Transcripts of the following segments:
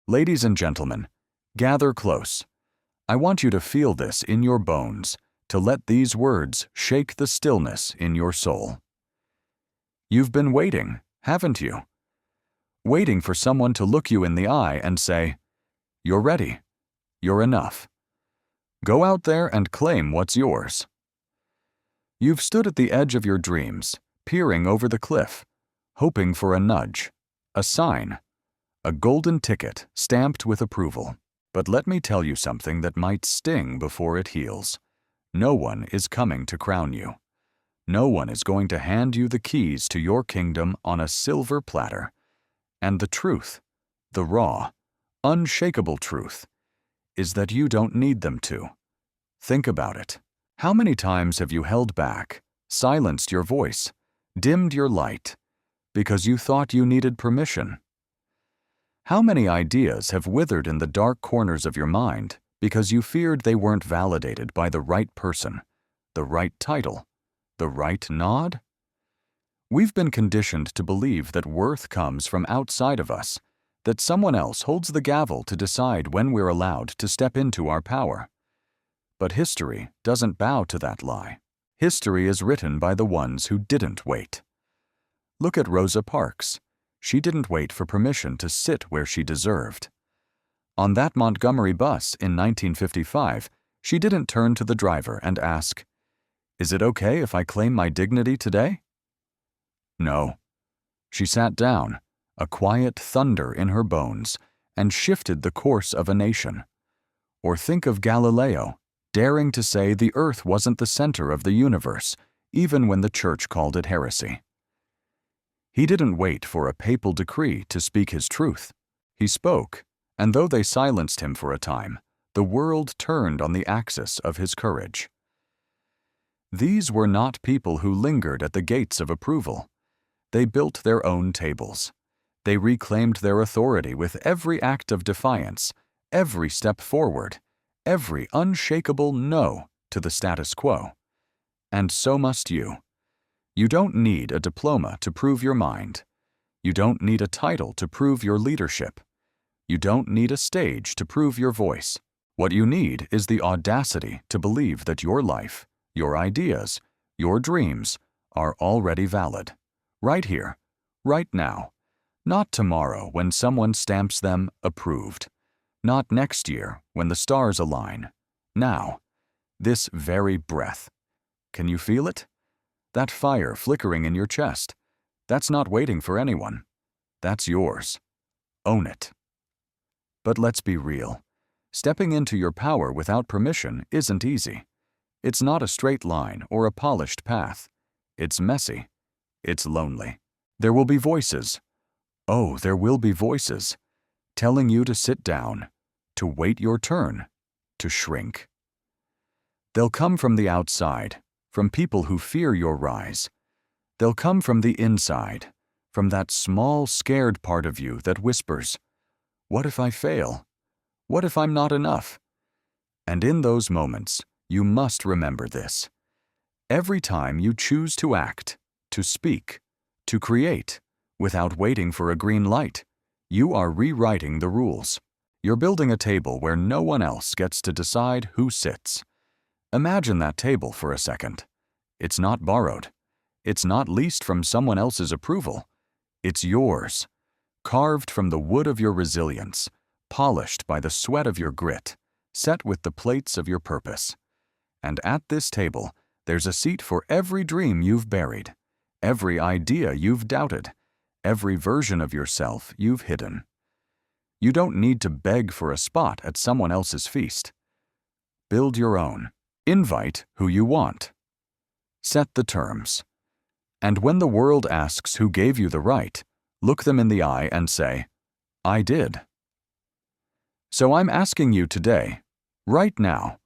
Ladies and gentlemen, gather close. I want you to feel this in your bones, to let these words shake the stillness in your soul. You've been waiting, haven't you? Waiting for someone to look you in the eye and say, "You're ready. You're enough. Go out there and claim what's yours." You've stood at the edge of your dreams, peering over the cliff, hoping for a nudge, a sign, a golden ticket stamped with approval. But let me tell you something that might sting before it heals. No one is coming to crown you. No one is going to hand you the keys to your kingdom on a silver platter. And the truth, the raw, unshakable truth, is that you don't need them to. Think about it. How many times have you held back, silenced your voice, dimmed your light, because you thought you needed permission? How many ideas have withered in the dark corners of your mind because you feared they weren't validated by the right person, the right title, the right nod? We've been conditioned to believe that worth comes from outside of us, that someone else holds the gavel to decide when we're allowed to step into our power. But history doesn't bow to that lie. History is written by the ones who didn't wait. Look at Rosa Parks. She didn't wait for permission to sit where she deserved. On that Montgomery bus in 1955, she didn't turn to the driver and ask, "Is it okay if I claim my dignity today?" No. She sat down, a quiet thunder in her bones, and shifted the course of a nation. Or think of Galileo, daring to say the earth wasn't the center of the universe, even when the church called it heresy. He didn't wait for a papal decree to speak his truth. He spoke, and though they silenced him for a time, the world turned on the axis of his courage. These were not people who lingered at the gates of approval. They built their own tables. They reclaimed their authority with every act of defiance, every step forward, every unshakable no to the status quo. And so must you. You don't need a diploma to prove your mind. You don't need a title to prove your leadership. You don't need a stage to prove your voice. What you need is the audacity to believe that your life, your ideas, your dreams are already valid. Right here, right now. Not tomorrow when someone stamps them approved. Not next year when the stars align. Now, this very breath. Can you feel it? That fire flickering in your chest. That's not waiting for anyone. That's yours. Own it. But let's be real. Stepping into your power without permission isn't easy. It's not a straight line or a polished path. It's messy. It's lonely. There will be voices. Oh, there will be voices telling you to sit down, to wait your turn, to shrink. They'll come from the outside, from people who fear your rise. They'll come from the inside, from that small, scared part of you that whispers, "What if I fail? What if I'm not enough?" And in those moments, you must remember this. Every time you choose to act, to speak, to create, without waiting for a green light, you are rewriting the rules. You're building a table where no one else gets to decide who sits. Imagine that table for a second. It's not borrowed. It's not leased from someone else's approval. It's yours, carved from the wood of your resilience, polished by the sweat of your grit, set with the plates of your purpose. And at this table, there's a seat for every dream you've buried, every idea you've doubted, every version of yourself you've hidden. You don't need to beg for a spot at someone else's feast. Build your own. Invite who you want. Set the terms. And when the world asks who gave you the right, look them in the eye and say, "I did." So I'm asking you today, right now,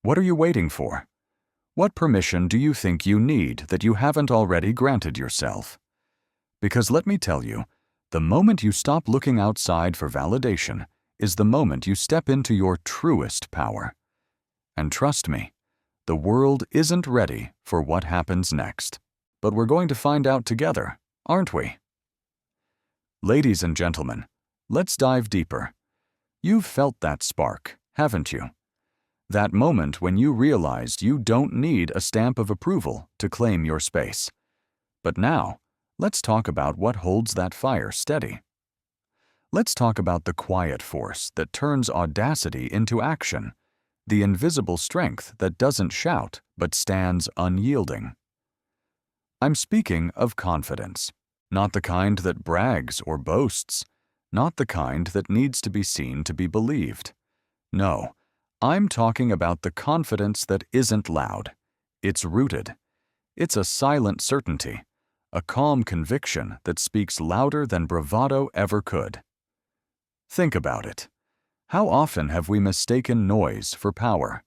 what are you waiting for? What permission do you think you need that you haven't already granted yourself? Because let me tell you, the moment you stop looking outside for validation is the moment you step into your truest power. And trust me, the world isn't ready for what happens next. But we're going to find out together, aren't we? Ladies and gentlemen, let's dive deeper. You've felt that spark, haven't you? That moment when you realized you don't need a stamp of approval to claim your space. But now, let's talk about what holds that fire steady. Let's talk about the quiet force that turns audacity into action, the invisible strength that doesn't shout but stands unyielding. I'm speaking of confidence, not the kind that brags or boasts, not the kind that needs to be seen to be believed. No, I'm talking about the confidence that isn't loud. It's rooted. It's a silent certainty, a calm conviction that speaks louder than bravado ever could. Think about it. How often have we mistaken noise for power?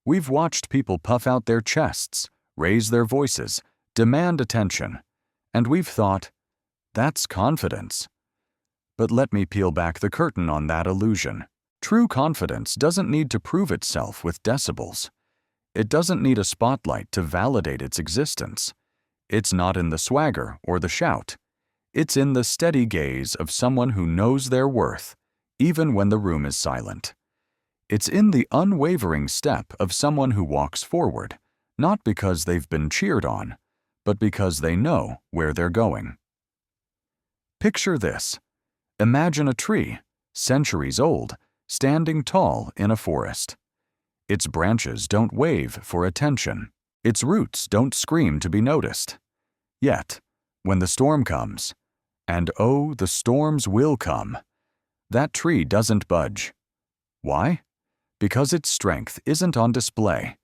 We've watched people puff out their chests, raise their voices, demand attention, and we've thought, that's confidence. But let me peel back the curtain on that illusion. True confidence doesn't need to prove itself with decibels. It doesn't need a spotlight to validate its existence. It's not in the swagger or the shout. It's in the steady gaze of someone who knows their worth, even when the room is silent. It's in the unwavering step of someone who walks forward, not because they've been cheered on, but because they know where they're going. Picture this. Imagine a tree, centuries old, standing tall in a forest. Its branches don't wave for attention. Its roots don't scream to be noticed. Yet, when the storm comes, and oh, the storms will come, that tree doesn't budge. Why? Because its strength isn't on display.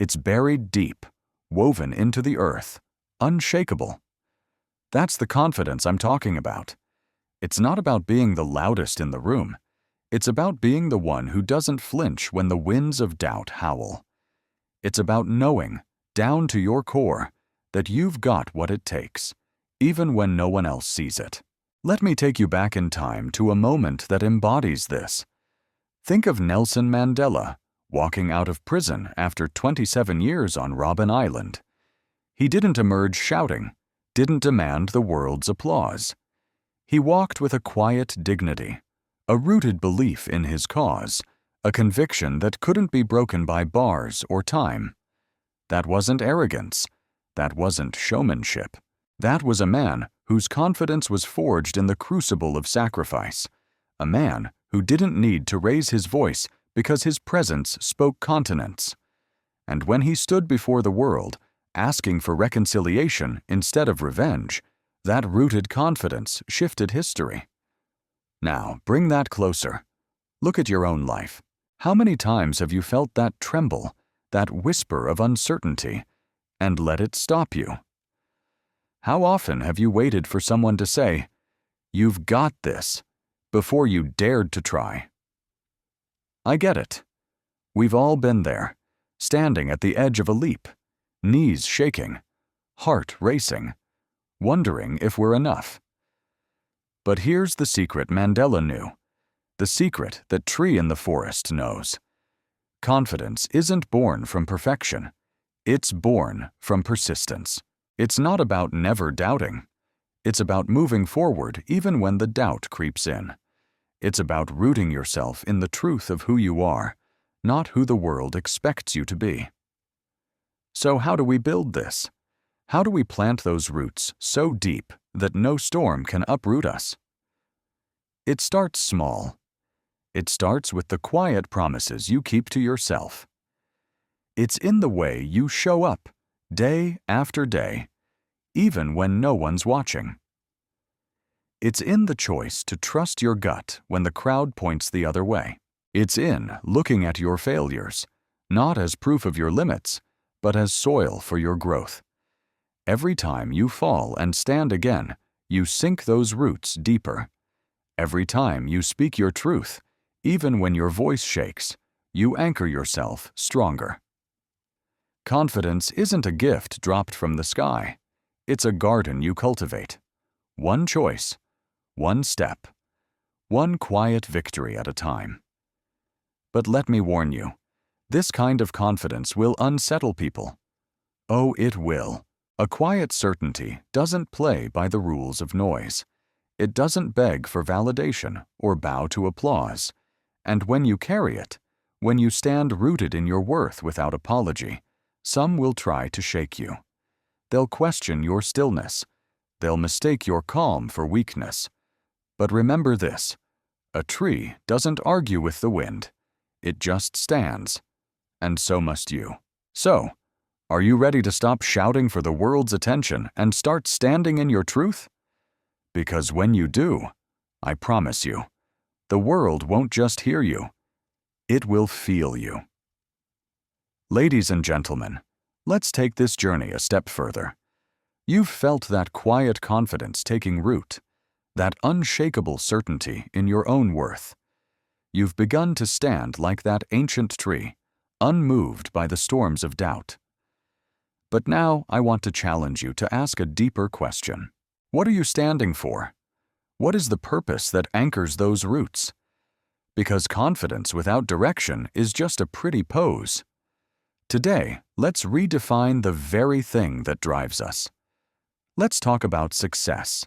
It's buried deep, woven into the earth, unshakable. That's the confidence I'm talking about. It's not about being the loudest in the room. It's about being the one who doesn't flinch when the winds of doubt howl. It's about knowing, down to your core, that you've got what it takes, even when no one else sees it. Let me take you back in time to a moment that embodies this. Think of Nelson Mandela, walking out of prison after 27 years on Robben Island. He didn't emerge shouting, didn't demand the world's applause. He walked with a quiet dignity, a rooted belief in his cause, a conviction that couldn't be broken by bars or time. That wasn't arrogance. That wasn't showmanship. That was a man whose confidence was forged in the crucible of sacrifice, a man who didn't need to raise his voice because his presence spoke continents. And when he stood before the world, asking for reconciliation instead of revenge, that rooted confidence shifted history. Now, bring that closer. Look at your own life. How many times have you felt that tremble, that whisper of uncertainty, and let it stop you? How often have you waited for someone to say, "You've got this," before you dared to try? I get it. We've all been there, standing at the edge of a leap, knees shaking, heart racing, wondering if we're enough. But here's the secret Mandela knew, the secret that tree in the forest knows. Confidence isn't born from perfection. It's born from persistence. It's not about never doubting. It's about moving forward even when the doubt creeps in. It's about rooting yourself in the truth of who you are, not who the world expects you to be. So how do we build this? How do we plant those roots so deep that no storm can uproot us? It starts small. It starts with the quiet promises you keep to yourself. It's in the way you show up, day after day, even when no one's watching. It's in the choice to trust your gut when the crowd points the other way. It's in looking at your failures, not as proof of your limits, but as soil for your growth. Every time you fall and stand again, you sink those roots deeper. Every time you speak your truth, even when your voice shakes, you anchor yourself stronger. Confidence isn't a gift dropped from the sky. It's a garden you cultivate. One choice, one step, one quiet victory at a time. But let me warn you, this kind of confidence will unsettle people. Oh, it will. A quiet certainty doesn't play by the rules of noise. It doesn't beg for validation or bow to applause. And when you carry it, when you stand rooted in your worth without apology, some will try to shake you. They'll question your stillness. They'll mistake your calm for weakness. But remember this: a tree doesn't argue with the wind. It just stands. And so must you. So, are you ready to stop shouting for the world's attention and start standing in your truth? Because when you do, I promise you, the world won't just hear you. It will feel you. Ladies and gentlemen, let's take this journey a step further. You've felt that quiet confidence taking root, that unshakable certainty in your own worth. You've begun to stand like that ancient tree, unmoved by the storms of doubt. But now I want to challenge you to ask a deeper question. What are you standing for? What is the purpose that anchors those roots? Because confidence without direction is just a pretty pose. Today, let's redefine the very thing that drives us. Let's talk about success.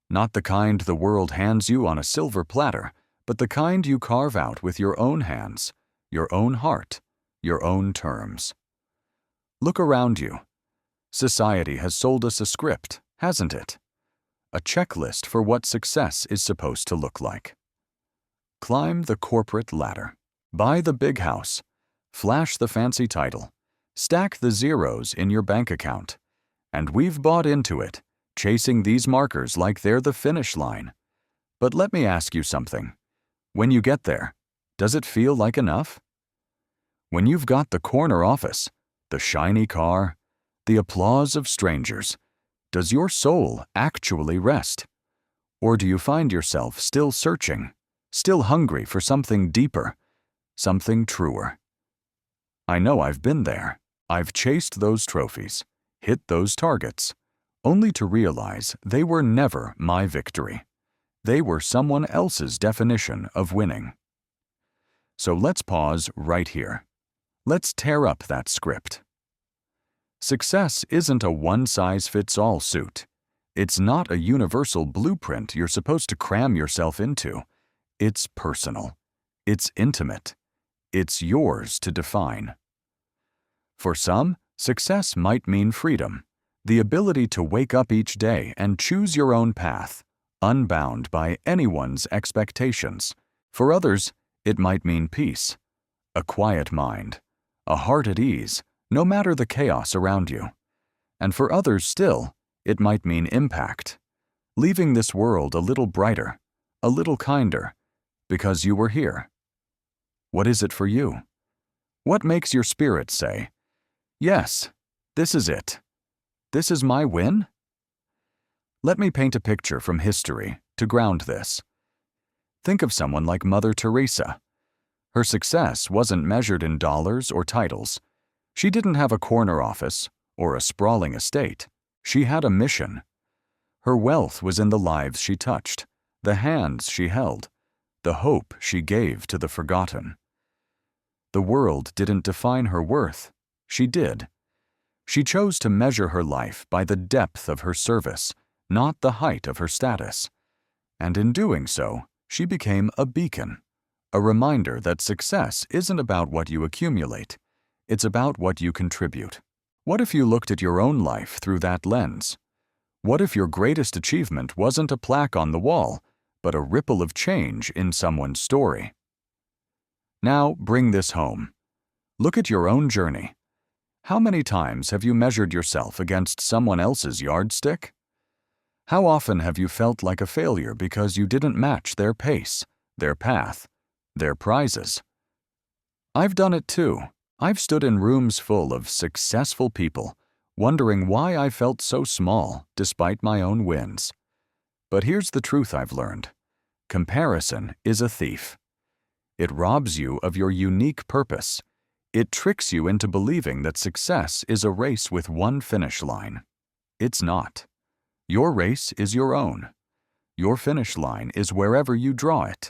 Not the kind the world hands you on a silver platter, but the kind you carve out with your own hands, your own heart, your own terms. Look around you. Society has sold us a script, hasn't it? A checklist for what success is supposed to look like. Climb the corporate ladder. Buy the big house. Flash the fancy title. Stack the zeros in your bank account. And we've bought into it, chasing these markers like they're the finish line. But let me ask you something. When you get there, does it feel like enough? When you've got the corner office, the shiny car, the applause of strangers, does your soul actually rest? Or do you find yourself still searching, still hungry for something deeper, something truer? I know I've been there. I've chased those trophies, hit those targets, only to realize they were never my victory. They were someone else's definition of winning. So let's pause right here. Let's tear up that script. Success isn't a one-size-fits-all suit. It's not a universal blueprint you're supposed to cram yourself into. It's personal. It's intimate. It's yours to define. For some, success might mean freedom, the ability to wake up each day and choose your own path, unbound by anyone's expectations. For others, it might mean peace, a quiet mind, a heart at ease, no matter the chaos around you. And for others still, it might mean impact, leaving this world a little brighter, a little kinder, because you were here. What is it for you? What makes your spirit say, "Yes, this is it. This is my win"? Let me paint a picture from history to ground this. Think of someone like Mother Teresa. Her success wasn't measured in dollars or titles. She didn't have a corner office or a sprawling estate. She had a mission. Her wealth was in the lives she touched, the hands she held, the hope she gave to the forgotten. The world didn't define her worth. She did. She chose to measure her life by the depth of her service, not the height of her status. And in doing so, she became a beacon, a reminder that success isn't about what you accumulate. It's about what you contribute. What if you looked at your own life through that lens? What if your greatest achievement wasn't a plaque on the wall, but a ripple of change in someone's story? Now, bring this home. Look at your own journey. How many times have you measured yourself against someone else's yardstick? How often have you felt like a failure because you didn't match their pace, their path, their prizes? I've done it too. I've stood in rooms full of successful people, wondering why I felt so small despite my own wins. But here's the truth I've learned. Comparison is a thief. It robs you of your unique purpose. It tricks you into believing that success is a race with one finish line. It's not. Your race is your own. Your finish line is wherever you draw it.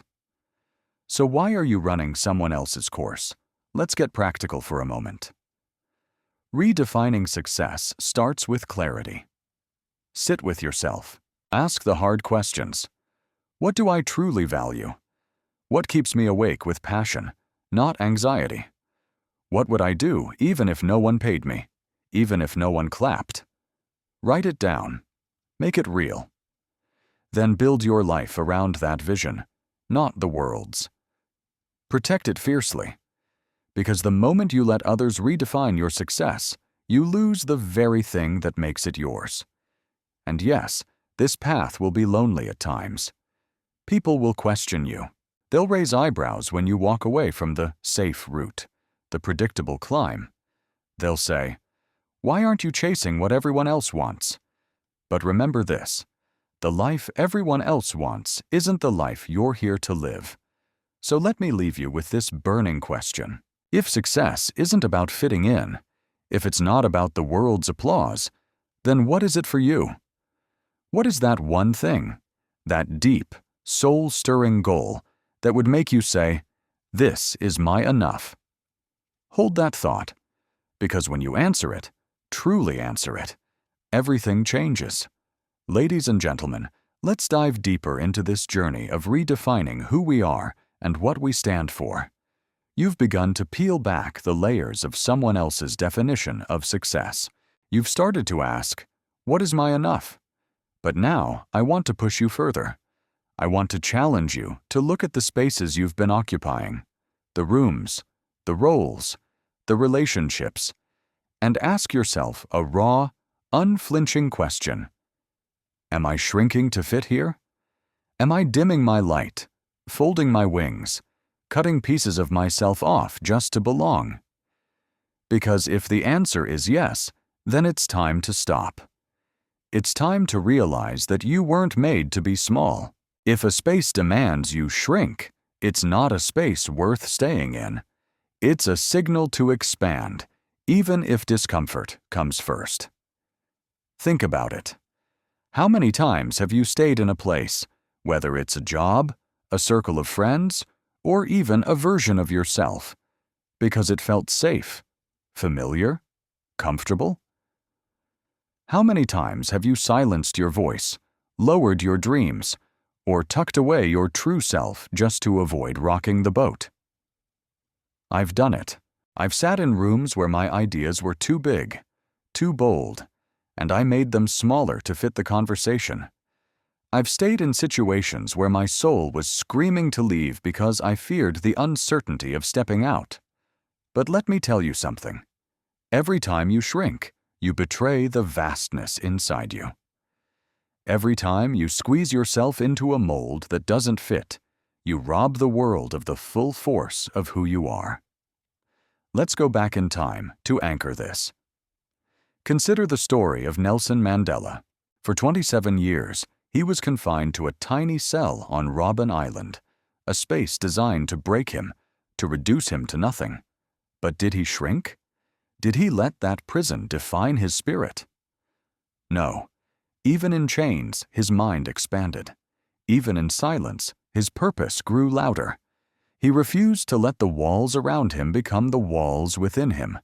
So why are you running someone else's course? Let's get practical for a moment. Redefining success starts with clarity. Sit with yourself. Ask the hard questions. What do I truly value? What keeps me awake with passion, not anxiety? What would I do even if no one paid me, even if no one clapped? Write it down. Make it real. Then build your life around that vision, not the world's. Protect it fiercely, because the moment you let others redefine your success, you lose the very thing that makes it yours. And yes, this path will be lonely at times. People will question you. They'll raise eyebrows when you walk away from the safe route, the predictable climb. They'll say, "Why aren't you chasing what everyone else wants?" But remember this, the life everyone else wants isn't the life you're here to live. So let me leave you with this burning question. If success isn't about fitting in, if it's not about the world's applause, then what is it for you? What is that one thing, that deep, soul-stirring goal that would make you say, "This is my enough"? Hold that thought, because when you answer it, truly answer it, everything changes. Ladies and gentlemen, let's dive deeper into this journey of redefining who we are and what we stand for. You've begun to peel back the layers of someone else's definition of success. You've started to ask, "What is my enough?" But now I want to push you further. I want to challenge you to look at the spaces you've been occupying, the rooms, the roles, the relationships, and ask yourself a raw, unflinching question. Am I shrinking to fit here? Am I dimming my light, folding my wings, cutting pieces of myself off just to belong? Because if the answer is yes, then it's time to stop. It's time to realize that you weren't made to be small. If a space demands you shrink, it's not a space worth staying in. It's a signal to expand, even if discomfort comes first. Think about it. How many times have you stayed in a place, whether it's a job, a circle of friends, or even a version of yourself, because it felt safe, familiar, comfortable? How many times have you silenced your voice, lowered your dreams, or tucked away your true self just to avoid rocking the boat? I've done it. I've sat in rooms where my ideas were too big, too bold, and I made them smaller to fit the conversation. I've stayed in situations where my soul was screaming to leave because I feared the uncertainty of stepping out. But let me tell you something. Every time you shrink, you betray the vastness inside you. Every time you squeeze yourself into a mold that doesn't fit, you rob the world of the full force of who you are. Let's go back in time to anchor this. Consider the story of Nelson Mandela. For 27 years, he was confined to a tiny cell on Robben Island, a space designed to break him, to reduce him to nothing. But did he shrink? Did he let that prison define his spirit? No. Even in chains, his mind expanded. Even in silence, his purpose grew louder. He refused to let the walls around him become the walls within him.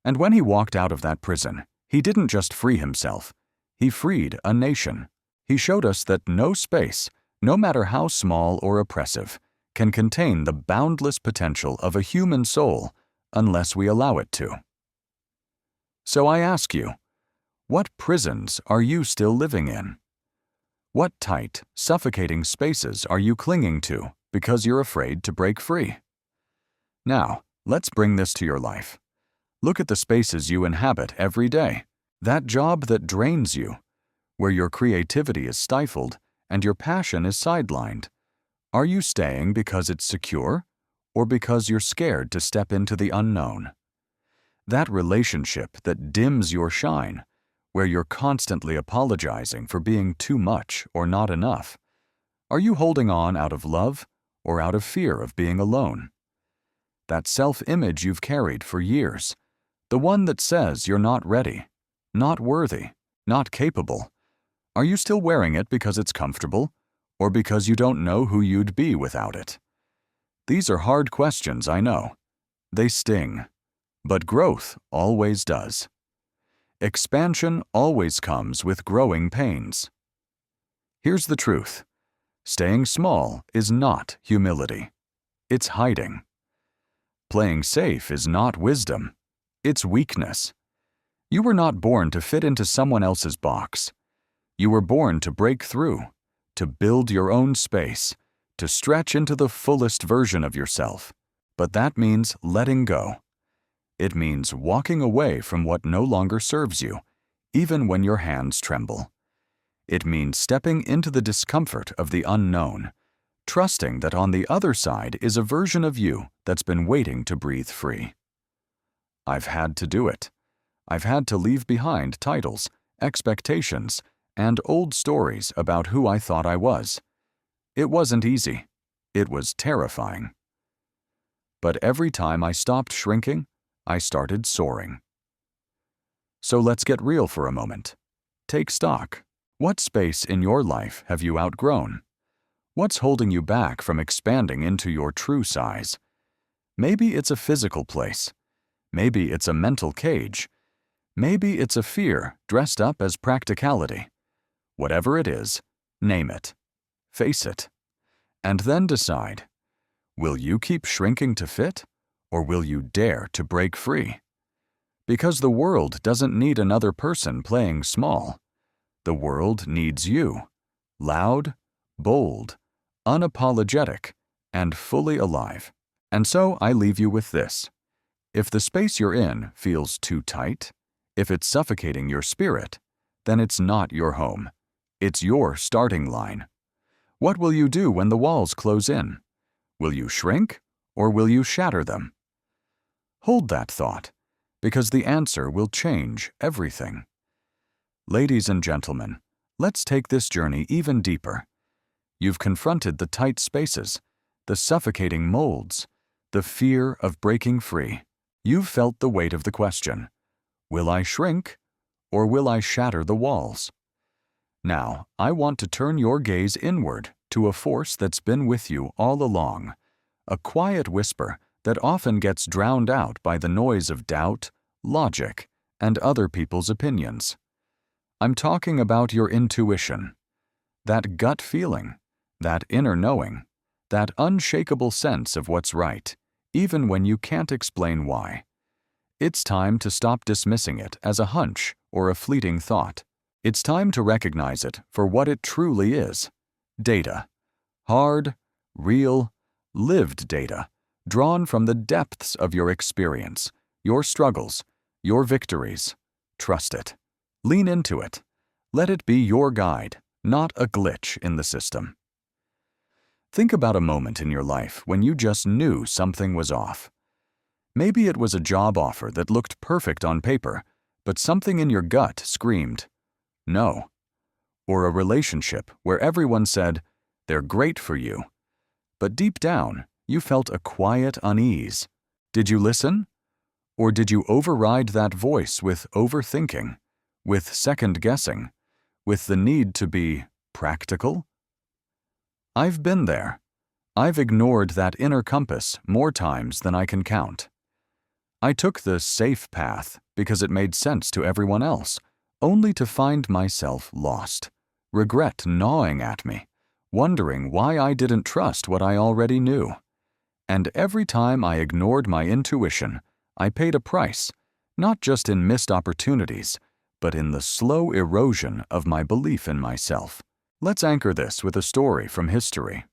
And when he walked out of that prison, he didn't just free himself. He freed a nation. He showed us that no space, no matter how small or oppressive, can contain the boundless potential of a human soul unless we allow it to. So I ask you, what prisons are you still living in? What tight, suffocating spaces are you clinging to because you're afraid to break free? Now, let's bring this to your life. Look at the spaces you inhabit every day, that job that drains you, where your creativity is stifled and your passion is sidelined. Are you staying because it's secure, or because you're scared to step into the unknown? That relationship that dims your shine, where you're constantly apologizing for being too much or not enough. Are you holding on out of love or out of fear of being alone? That self-image you've carried for years, the one that says you're not ready, not worthy, not capable. Are you still wearing it because it's comfortable, or because you don't know who you'd be without it? These are hard questions, I know. They sting. But growth always does. Expansion always comes with growing pains. Here's the truth. Staying small is not humility. It's hiding. Playing safe is not wisdom. It's weakness. You were not born to fit into someone else's box. You were born to break through, to build your own space, to stretch into the fullest version of yourself. But that means letting go. It means walking away from what no longer serves you, even when your hands tremble. It means stepping into the discomfort of the unknown, trusting that on the other side is a version of you that's been waiting to breathe free. I've had to do it. I've had to leave behind titles, expectations, and old stories about who I thought I was. It wasn't easy. It was terrifying. But every time I stopped shrinking, I started soaring. So let's get real for a moment. Take stock. What space in your life have you outgrown? What's holding you back from expanding into your true size? Maybe it's a physical place. Maybe it's a mental cage. Maybe it's a fear dressed up as practicality. Whatever it is, name it. Face it. And then decide, will you keep shrinking to fit, or will you dare to break free? Because the world doesn't need another person playing small. The world needs you, loud, bold, unapologetic, and fully alive. And so I leave you with this. If the space you're in feels too tight, if it's suffocating your spirit, then it's not your home. It's your starting line. What will you do when the walls close in? Will you shrink, or will you shatter them? Hold that thought, because the answer will change everything. Ladies and gentlemen, let's take this journey even deeper. You've confronted the tight spaces, the suffocating molds, the fear of breaking free. You've felt the weight of the question, will I shrink, or will I shatter the walls? Now, I want to turn your gaze inward to a force that's been with you all along, a quiet whisper that often gets drowned out by the noise of doubt, logic, and other people's opinions. I'm talking about your intuition, that gut feeling, that inner knowing, that unshakable sense of what's right, even when you can't explain why. It's time to stop dismissing it as a hunch or a fleeting thought. It's time to recognize it for what it truly is: data. Hard, real, lived data, drawn from the depths of your experience, your struggles, your victories. Trust it. Lean into it. Let it be your guide, not a glitch in the system. Think about a moment in your life when you just knew something was off. Maybe it was a job offer that looked perfect on paper, but something in your gut screamed, no. Or a relationship where everyone said, they're great for you. But deep down, you felt a quiet unease. Did you listen? Or did you override that voice with overthinking, with second-guessing, with the need to be practical? I've been there. I've ignored that inner compass more times than I can count. I took the safe path because it made sense to everyone else, only to find myself lost, regret gnawing at me, wondering why I didn't trust what I already knew. And every time I ignored my intuition, I paid a price, not just in missed opportunities, but in the slow erosion of my belief in myself. Let's anchor this with a story from history.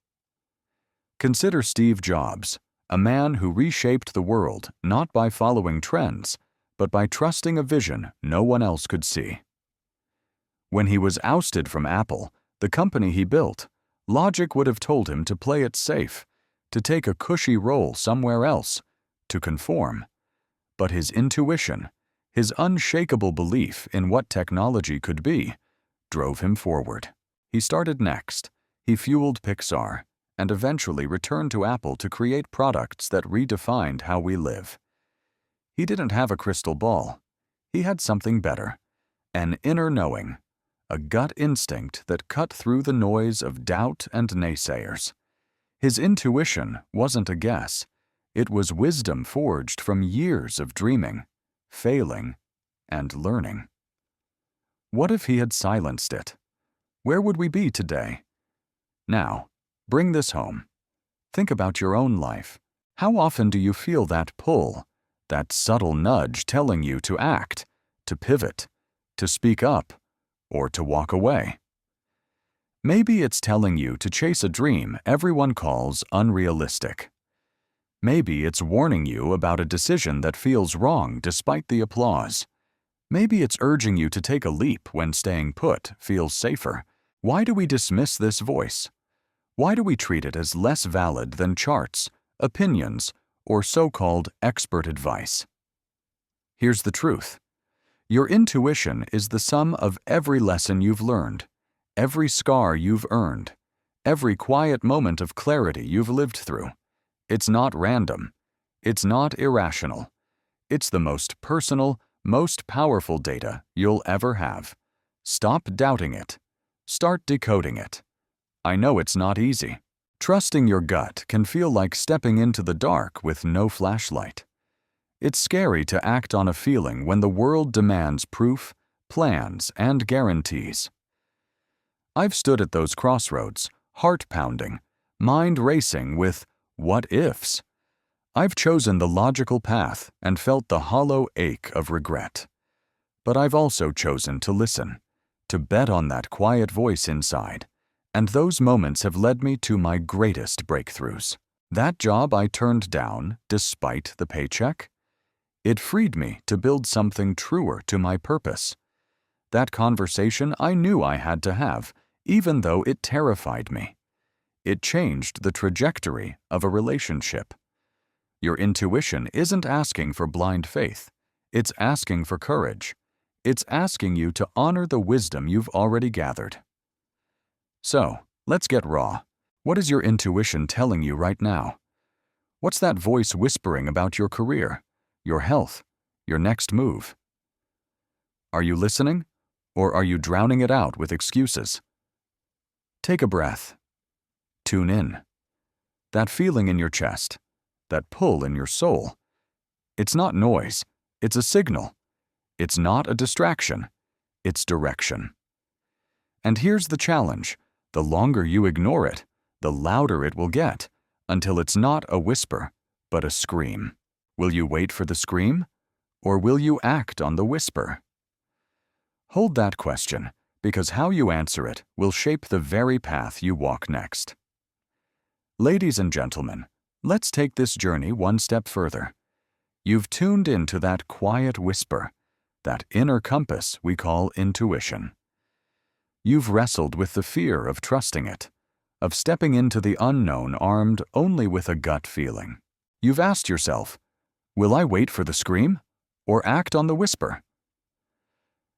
Consider Steve Jobs, a man who reshaped the world not by following trends, but by trusting a vision no one else could see. When he was ousted from Apple, the company he built, logic would have told him to play it safe, to take a cushy role somewhere else, to conform. But his intuition, his unshakable belief in what technology could be, drove him forward. He started Next, he fueled Pixar, and eventually returned to Apple to create products that redefined how we live. He didn't have a crystal ball. He had something better, an inner knowing, a gut instinct that cut through the noise of doubt and naysayers. His intuition wasn't a guess. It was wisdom forged from years of dreaming, failing, and learning. What if he had silenced it? Where would we be today? Now, bring this home. Think about your own life. How often do you feel that pull, that subtle nudge telling you to act, to pivot, to speak up, or to walk away? Maybe it's telling you to chase a dream everyone calls unrealistic. Maybe it's warning you about a decision that feels wrong despite the applause. Maybe it's urging you to take a leap when staying put feels safer. Why do we dismiss this voice? Why do we treat it as less valid than charts, opinions, or so-called expert advice? Here's the truth. Your intuition is the sum of every lesson you've learned, every scar you've earned, every quiet moment of clarity you've lived through. It's not random. It's not irrational. It's the most personal, most powerful data you'll ever have. Stop doubting it. Start decoding it. I know it's not easy. Trusting your gut can feel like stepping into the dark with no flashlight. It's scary to act on a feeling when the world demands proof, plans, and guarantees. I've stood at those crossroads, heart pounding, mind racing with what ifs. I've chosen the logical path and felt the hollow ache of regret. But I've also chosen to listen, to bet on that quiet voice inside, and those moments have led me to my greatest breakthroughs. That job I turned down despite the paycheck? It freed me to build something truer to my purpose. That conversation I knew I had to have, even though it terrified me. It changed the trajectory of a relationship. Your intuition isn't asking for blind faith. It's asking for courage. It's asking you to honor the wisdom you've already gathered. So, let's get raw. What is your intuition telling you right now? What's that voice whispering about your career, your health, your next move? Are you listening, or are you drowning it out with excuses? Take a breath. Tune in. That feeling in your chest, that pull in your soul. It's not noise, it's a signal. It's not a distraction, it's direction. And here's the challenge. The longer you ignore it, the louder it will get, until it's not a whisper, but a scream. Will you wait for the scream, or will you act on the whisper? Hold that question, because how you answer it will shape the very path you walk next. Ladies and gentlemen, let's take this journey one step further. You've tuned into that quiet whisper, that inner compass we call intuition. You've wrestled with the fear of trusting it, of stepping into the unknown armed only with a gut feeling. You've asked yourself, will I wait for the scream, or act on the whisper?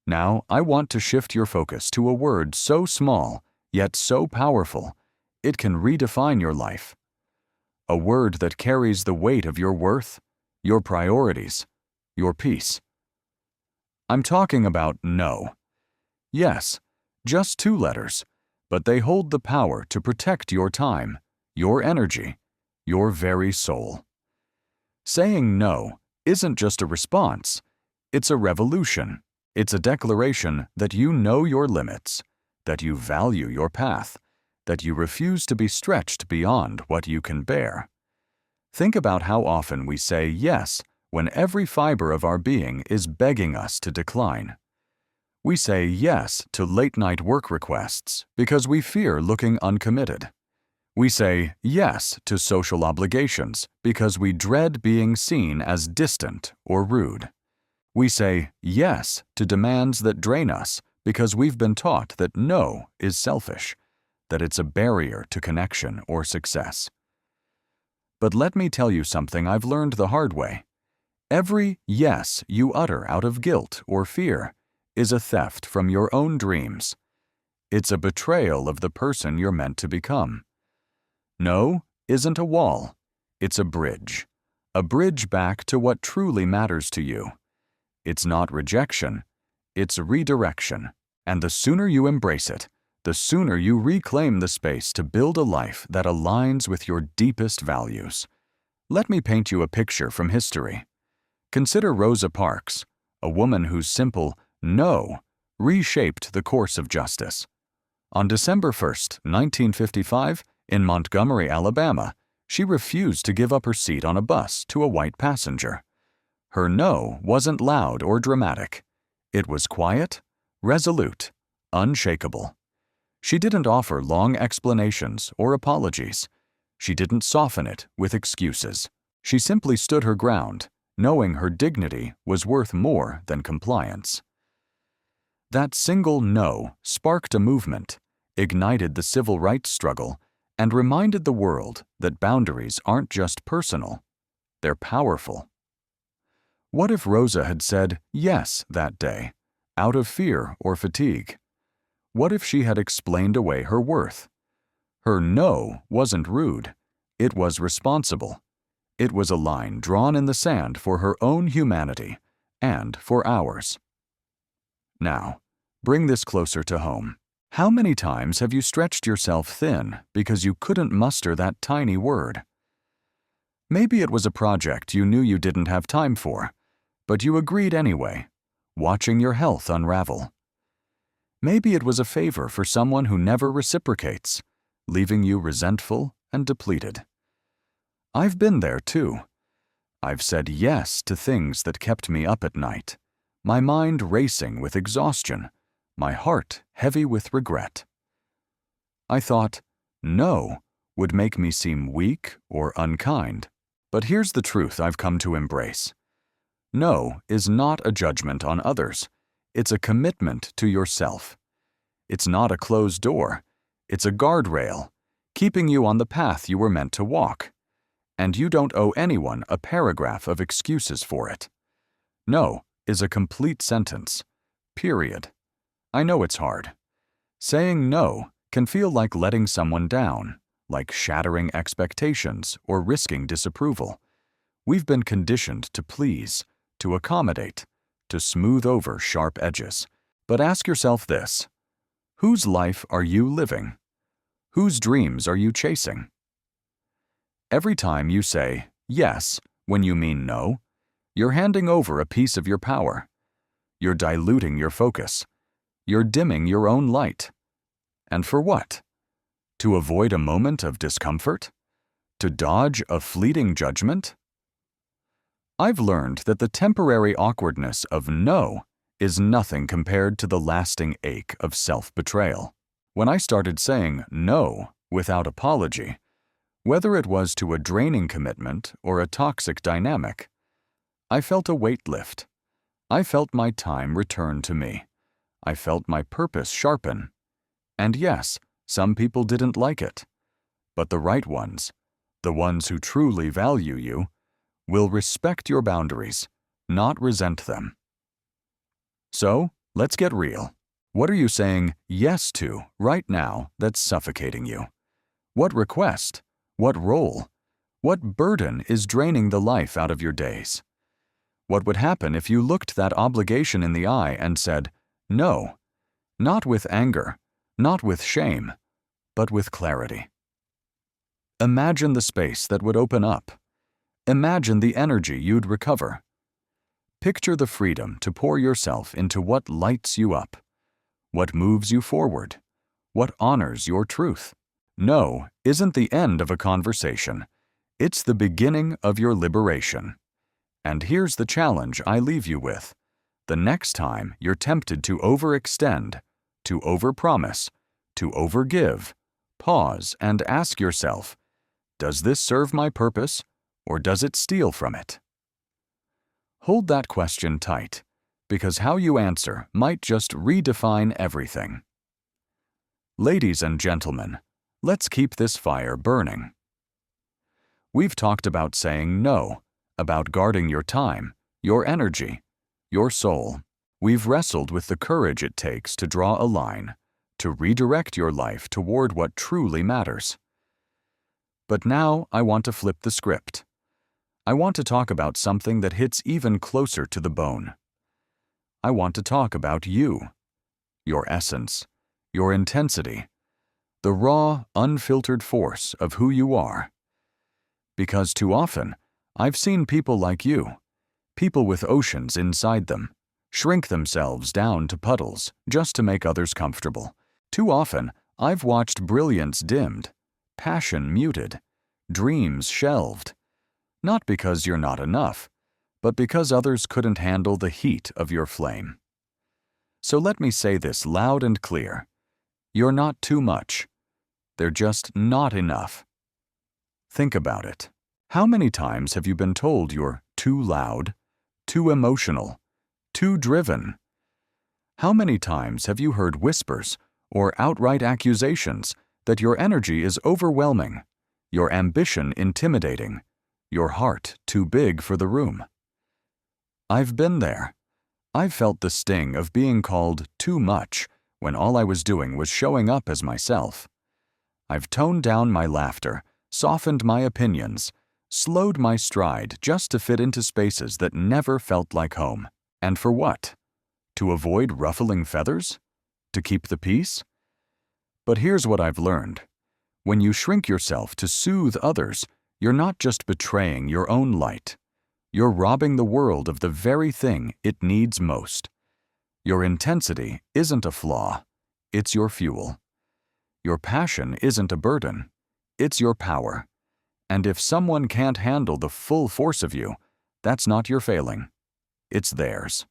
Now, I want to shift your focus to a word so small, yet so powerful, it can redefine your life. A word that carries the weight of your worth, your priorities, your peace. I'm talking about no. Yes, just 2 letters, but they hold the power to protect your time, your energy, your very soul. Saying no isn't just a response, it's a revolution. It's a declaration that you know your limits, that you value your path, that you refuse to be stretched beyond what you can bear. Think about how often we say yes when every fiber of our being is begging us to decline. We say yes to late-night work requests because we fear looking uncommitted. We say yes to social obligations because we dread being seen as distant or rude. We say yes to demands that drain us because we've been taught that no is selfish, that it's a barrier to connection or success. But let me tell you something I've learned the hard way. Every yes you utter out of guilt or fear is a theft from your own dreams. It's a betrayal of the person you're meant to become. No isn't a wall, it's a bridge back to what truly matters to you. It's not rejection, it's redirection. And the sooner you embrace it, the sooner you reclaim the space to build a life that aligns with your deepest values. Let me paint you a picture from history. Consider Rosa Parks, a woman whose simple no reshaped the course of justice. On December 1, 1955, in Montgomery, Alabama, She refused to give up her seat on a bus to a white passenger. Her no wasn't loud or dramatic. It was quiet, resolute, unshakable. She didn't offer long explanations or apologies. She didn't soften it with excuses. She simply stood her ground, knowing her dignity was worth more than compliance. That single no sparked a movement, ignited the civil rights struggle, and reminded the world that boundaries aren't just personal, they're powerful. What if Rosa had said yes that day, out of fear or fatigue? What if she had explained away her worth? Her no wasn't rude, it was responsible. It was a line drawn in the sand for her own humanity and for ours. Now, bring this closer to home. How many times have you stretched yourself thin because you couldn't muster that tiny word? Maybe it was a project you knew you didn't have time for, but you agreed anyway, watching your health unravel. Maybe it was a favor for someone who never reciprocates, leaving you resentful and depleted. I've been there too. I've said yes to things that kept me up at night, my mind racing with exhaustion, my heart heavy with regret. I thought, no would make me seem weak or unkind, but here's the truth I've come to embrace. No is not a judgment on others. It's a commitment to yourself. It's not a closed door. It's a guardrail, keeping you on the path you were meant to walk. And you don't owe anyone a paragraph of excuses for it. No is a complete sentence. Period. I know it's hard. Saying no can feel like letting someone down, like shattering expectations or risking disapproval. We've been conditioned to please, to accommodate, to smooth over sharp edges. But ask yourself this: whose life are you living? Whose dreams are you chasing? Every time you say yes when you mean no, you're handing over a piece of your power. You're diluting your focus. You're dimming your own light. And for what? To avoid a moment of discomfort? To dodge a fleeting judgment? I've learned that the temporary awkwardness of no is nothing compared to the lasting ache of self-betrayal. When I started saying no without apology, whether it was to a draining commitment or a toxic dynamic, I felt a weight lift. I felt my time return to me. I felt my purpose sharpen. And yes, some people didn't like it. But the right ones, the ones who truly value you, will respect your boundaries, not resent them. So, let's get real. What are you saying yes to right now that's suffocating you? What request? What role? What burden is draining the life out of your days? What would happen if you looked that obligation in the eye and said, no, not with anger, not with shame, but with clarity? Imagine the space that would open up. Imagine the energy you'd recover. Picture the freedom to pour yourself into what lights you up, what moves you forward, what honors your truth. No isn't the end of a conversation. It's the beginning of your liberation. And here's the challenge I leave you with. The next time you're tempted to overextend, to overpromise, to overgive, pause and ask yourself, does this serve my purpose, or does it steal from it? Hold that question tight, because how you answer might just redefine everything. Ladies and gentlemen, let's keep this fire burning. We've talked about saying no, about guarding your time, your energy, your soul. We've wrestled with the courage it takes to draw a line, to redirect your life toward what truly matters. But now I want to flip the script. I want to talk about something that hits even closer to the bone. I want to talk about you, your essence, your intensity, the raw, unfiltered force of who you are. Because too often, I've seen people like you, people with oceans inside them, shrink themselves down to puddles just to make others comfortable. Too often, I've watched brilliance dimmed, passion muted, dreams shelved. Not because you're not enough, but because others couldn't handle the heat of your flame. So let me say this loud and clear. You're not too much. They're just not enough. Think about it. How many times have you been told you're too loud, too emotional, too driven? How many times have you heard whispers or outright accusations that your energy is overwhelming, your ambition intimidating, your heart too big for the room? I've been there. I've felt the sting of being called too much when all I was doing was showing up as myself. I've toned down my laughter, softened my opinions, slowed my stride just to fit into spaces that never felt like home. And for what? To avoid ruffling feathers? To keep the peace? But here's what I've learned. When you shrink yourself to soothe others, you're not just betraying your own light. You're robbing the world of the very thing it needs most. Your intensity isn't a flaw, it's your fuel. Your passion isn't a burden, it's your power. And if someone can't handle the full force of you, that's not your failing. It's theirs.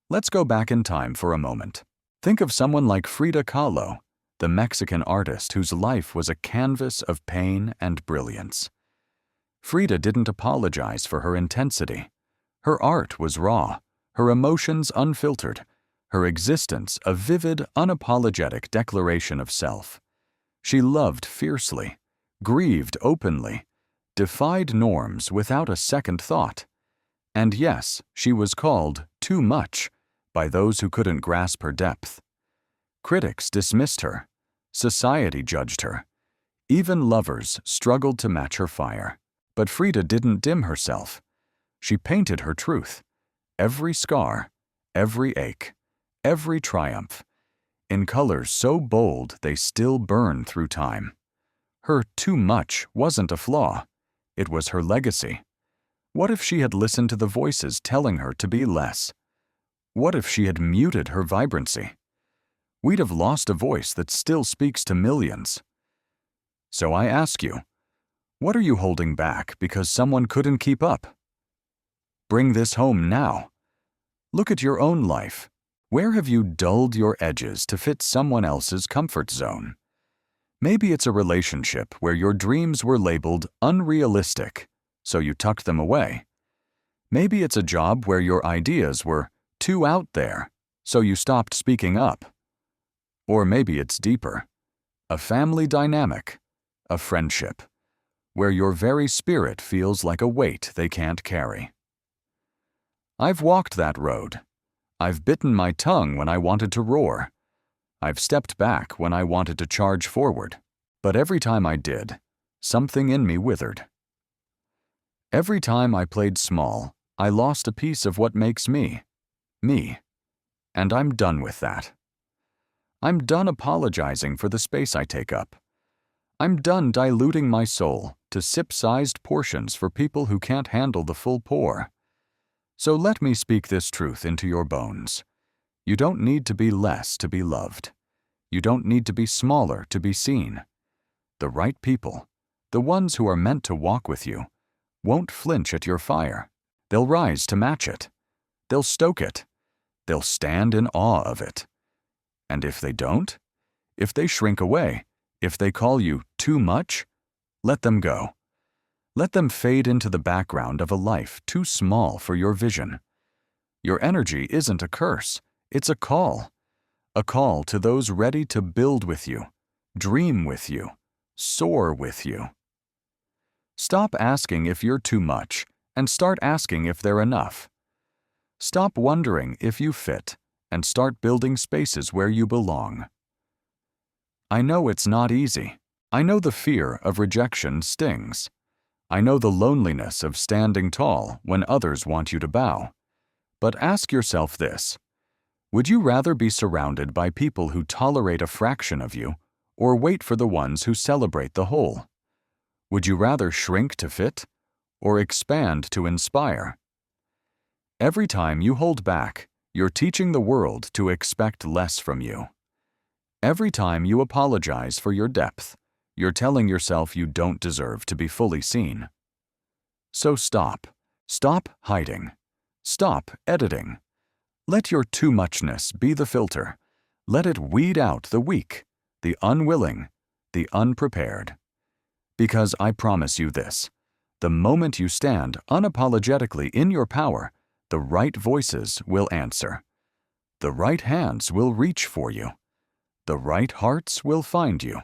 Let's go back in time for a moment. Think of someone like Frida Kahlo, the Mexican artist whose life was a canvas of pain and brilliance. Frida didn't apologize for her intensity. Her art was raw, her emotions unfiltered, her existence a vivid, unapologetic declaration of self. She loved fiercely, grieved openly, defied norms without a second thought. And yes, she was called too much by those who couldn't grasp her depth. Critics dismissed her. Society judged her. Even lovers struggled to match her fire. But Frida didn't dim herself. She painted her truth. Every scar, every ache, every triumph, in colors so bold they still burn through time. Her too much wasn't a flaw. It was her legacy. What if she had listened to the voices telling her to be less? What if she had muted her vibrancy? We'd have lost a voice that still speaks to millions. So I ask you, what are you holding back because someone couldn't keep up? Bring this home now. Look at your own life. Where have you dulled your edges to fit someone else's comfort zone? Maybe it's a relationship where your dreams were labeled unrealistic, so you tucked them away. Maybe it's a job where your ideas were too out there, so you stopped speaking up. Or maybe it's deeper. A family dynamic, a friendship, where your very spirit feels like a weight they can't carry. I've walked that road. I've bitten my tongue when I wanted to roar. I've stepped back when I wanted to charge forward. But every time I did, something in me withered. Every time I played small, I lost a piece of what makes me, me. And I'm done with that. I'm done apologizing for the space I take up. I'm done diluting my soul to sip-sized portions for people who can't handle the full pour. So let me speak this truth into your bones. You don't need to be less to be loved. You don't need to be smaller to be seen. The right people, the ones who are meant to walk with you, won't flinch at your fire. They'll rise to match it. They'll stoke it. They'll stand in awe of it. And if they don't, if they shrink away, if they call you too much, let them go. Let them fade into the background of a life too small for your vision. Your energy isn't a curse, it's a call to those ready to build with you, dream with you, soar with you. Stop asking if you're too much and start asking if they're enough. Stop wondering if you fit and start building spaces where you belong. I know it's not easy. I know the fear of rejection stings. I know the loneliness of standing tall when others want you to bow. But ask yourself this: would you rather be surrounded by people who tolerate a fraction of you, or wait for the ones who celebrate the whole? Would you rather shrink to fit, or expand to inspire? Every time you hold back, you're teaching the world to expect less from you. Every time you apologize for your depth, You're telling yourself you don't deserve to be fully seen. So stop. Stop hiding. Stop editing. Let your too muchness be the filter. Let it weed out the weak, the unwilling, the unprepared. Because I promise you this, the moment you stand unapologetically in your power, the right voices will answer. The right hands will reach for you. The right hearts will find you.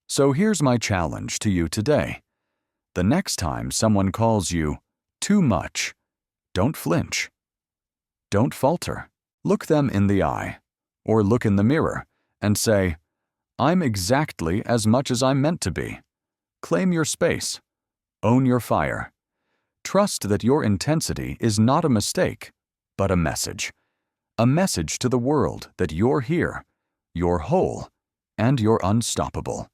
So here's my challenge to you today. The next time someone calls you too much, don't flinch. Don't falter. Look them in the eye, or look in the mirror, and say, I'm exactly as much as I'm meant to be. Claim your space. Own your fire. Trust that your intensity is not a mistake, but a message. A message to the world that you're here, you're whole, and you're unstoppable.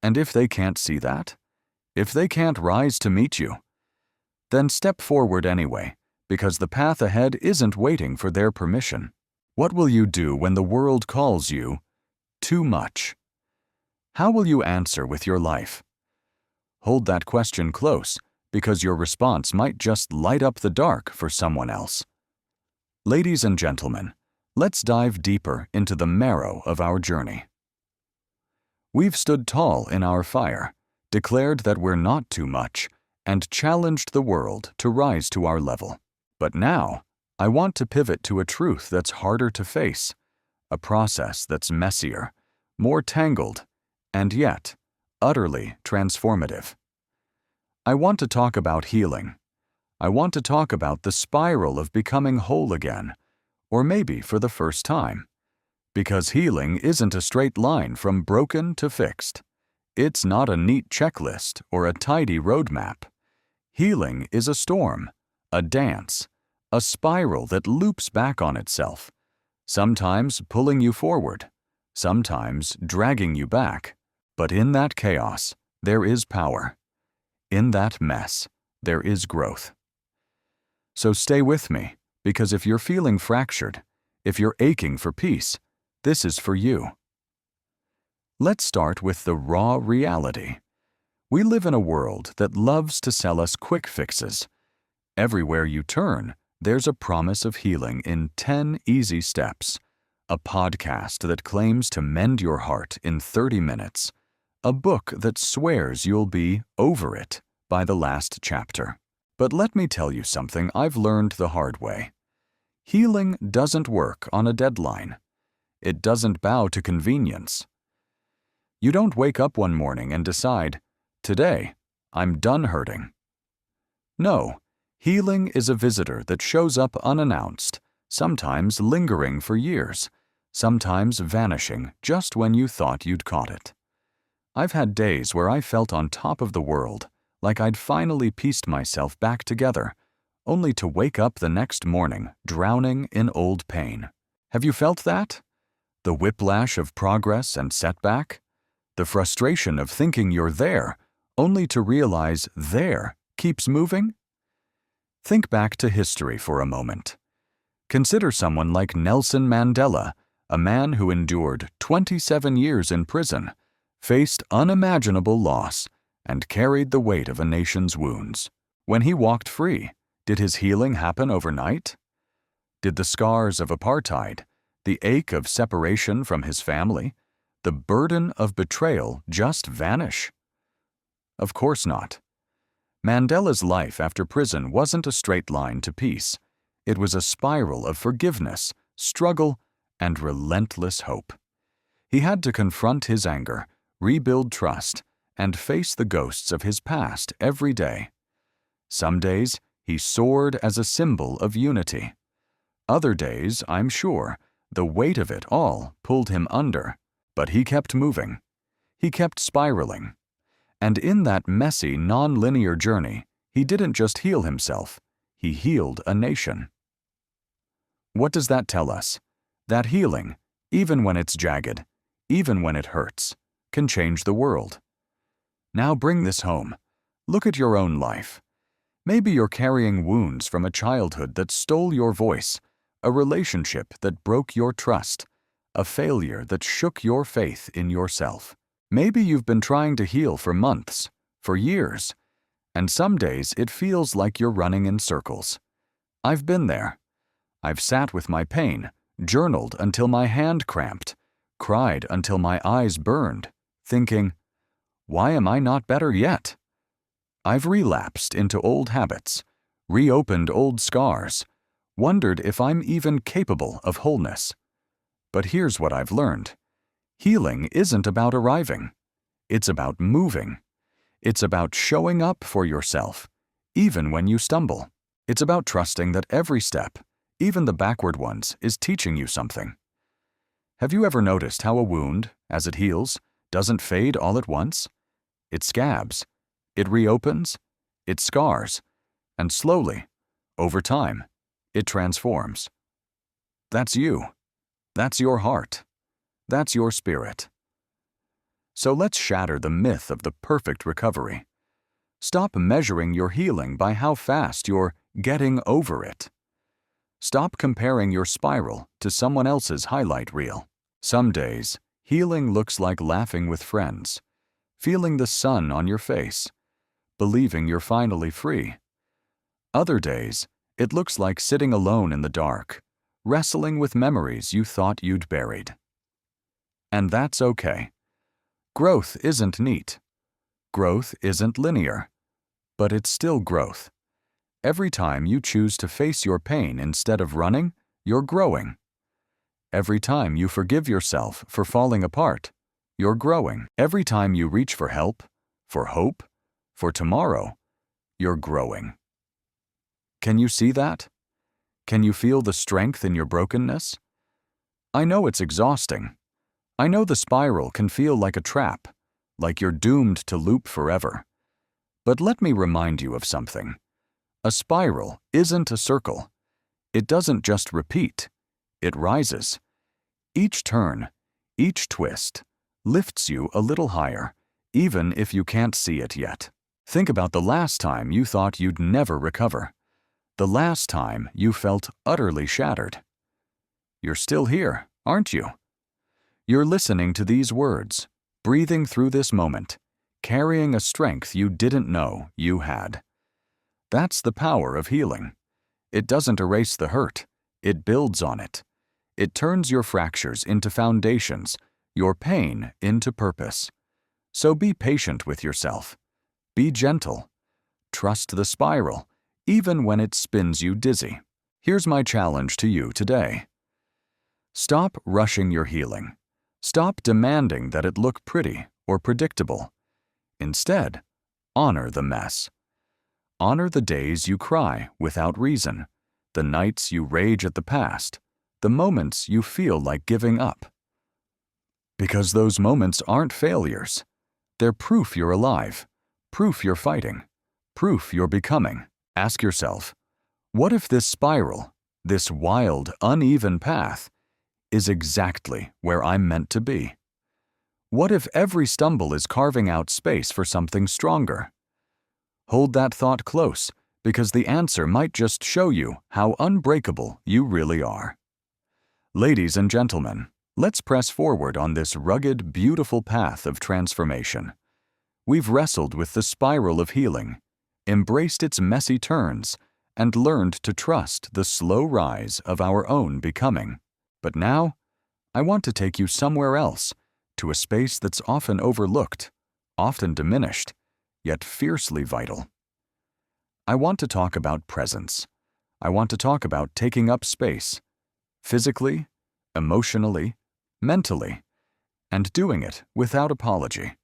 And if they can't see that, if they can't rise to meet you, then step forward anyway, because the path ahead isn't waiting for their permission. What will you do when the world calls you too much? How will you answer with your life? Hold that question close, because your response might just light up the dark for someone else. Ladies and gentlemen, let's dive deeper into the marrow of our journey. We've stood tall in our fire, declared that we're not too much, and challenged the world to rise to our level. But now, I want to pivot to a truth that's harder to face, a process that's messier, more tangled, and yet utterly transformative. I want to talk about healing. I want to talk about the spiral of becoming whole again, or maybe for the first time. Because healing isn't a straight line from broken to fixed. It's not a neat checklist or a tidy roadmap. Healing is a storm, a dance, a spiral that loops back on itself, sometimes pulling you forward, sometimes dragging you back. But in that chaos, there is power. In that mess, there is growth. So stay with me, because if you're feeling fractured, if you're aching for peace, this is for you. Let's start with the raw reality. We live in a world that loves to sell us quick fixes. Everywhere you turn, there's a promise of healing in 10 easy steps, a podcast that claims to mend your heart in 30 minutes, a book that swears you'll be over it by the last chapter. But let me tell you something I've learned the hard way. Healing doesn't work on a deadline. It doesn't bow to convenience. You don't wake up one morning and decide, today, I'm done hurting. No, healing is a visitor that shows up unannounced, sometimes lingering for years, sometimes vanishing just when you thought you'd caught it. I've had days where I felt on top of the world, like I'd finally pieced myself back together, only to wake up the next morning drowning in old pain. Have you felt that? The whiplash of progress and setback? The frustration of thinking you're there, only to realize there keeps moving? Think back to history for a moment. Consider someone like Nelson Mandela, a man who endured 27 years in prison, faced unimaginable loss, and carried the weight of a nation's wounds. When he walked free, did his healing happen overnight? Did the scars of apartheid, the ache of separation from his family, the burden of betrayal just vanish? Of course not. Mandela's life after prison wasn't a straight line to peace. It was a spiral of forgiveness, struggle, and relentless hope. He had to confront his anger, rebuild trust, and face the ghosts of his past every day. Some days, he soared as a symbol of unity. Other days, I'm sure, the weight of it all pulled him under. But he kept moving. He kept spiraling. And in that messy, non-linear journey, he didn't just heal himself, he healed a nation. What does that tell us? That healing, even when it's jagged, even when it hurts, can change the world. Now bring this home. Look at your own life. Maybe you're carrying wounds from a childhood that stole your voice, a relationship that broke your trust, a failure that shook your faith in yourself. Maybe you've been trying to heal for months, for years, and some days it feels like you're running in circles. I've been there. I've sat with my pain, journaled until my hand cramped, cried until my eyes burned, thinking, why am I not better yet? I've relapsed into old habits, reopened old scars, wondered if I'm even capable of wholeness. But here's what I've learned. Healing isn't about arriving. It's about moving. It's about showing up for yourself, even when you stumble. It's about trusting that every step, even the backward ones, is teaching you something. Have you ever noticed how a wound, as it heals, doesn't fade all at once? It scabs, it reopens, it scars, and slowly, over time, it transforms. That's you. That's your heart. That's your spirit. So let's shatter the myth of the perfect recovery. Stop measuring your healing by how fast you're getting over it. Stop comparing your spiral to someone else's highlight reel. Some days, healing looks like laughing with friends, feeling the sun on your face, believing you're finally free. Other days, it looks like sitting alone in the dark, wrestling with memories you thought you'd buried. And that's okay. Growth isn't neat. Growth isn't linear. But it's still growth. Every time you choose to face your pain instead of running, you're growing. Every time you forgive yourself for falling apart, you're growing. Every time you reach for help, for hope, for tomorrow, you're growing. Can you see that? Can you feel the strength in your brokenness? I know it's exhausting. I know the spiral can feel like a trap, like you're doomed to loop forever. But let me remind you of something. A spiral isn't a circle. It doesn't just repeat. It rises. Each turn, each twist, lifts you a little higher, even if you can't see it yet. Think about the last time you thought you'd never recover. The last time you felt utterly shattered. You're still here, aren't you? You're listening to these words, breathing through this moment, carrying a strength you didn't know you had. That's the power of healing. It doesn't erase the hurt. It builds on it. It turns your fractures into foundations, your pain into purpose. So be patient with yourself. Be gentle. Trust the spiral, even when it spins you dizzy. Here's my challenge to you today. Stop rushing your healing. Stop demanding that it look pretty or predictable. Instead, honor the mess. Honor the days you cry without reason, the nights you rage at the past, the moments you feel like giving up. Because those moments aren't failures. They're proof you're alive, proof you're fighting, proof you're becoming. Ask yourself, what if this spiral, this wild, uneven path, is exactly where I'm meant to be? What if every stumble is carving out space for something stronger? Hold that thought close, because the answer might just show you how unbreakable you really are. Ladies and gentlemen, let's press forward on this rugged, beautiful path of transformation. We've wrestled with the spiral of healing, embraced its messy turns, and learned to trust the slow rise of our own becoming. But now, I want to take you somewhere else, to a space that's often overlooked, often diminished, yet fiercely vital. I want to talk about presence. I want to talk about taking up space, physically, emotionally, mentally, and doing it without apology.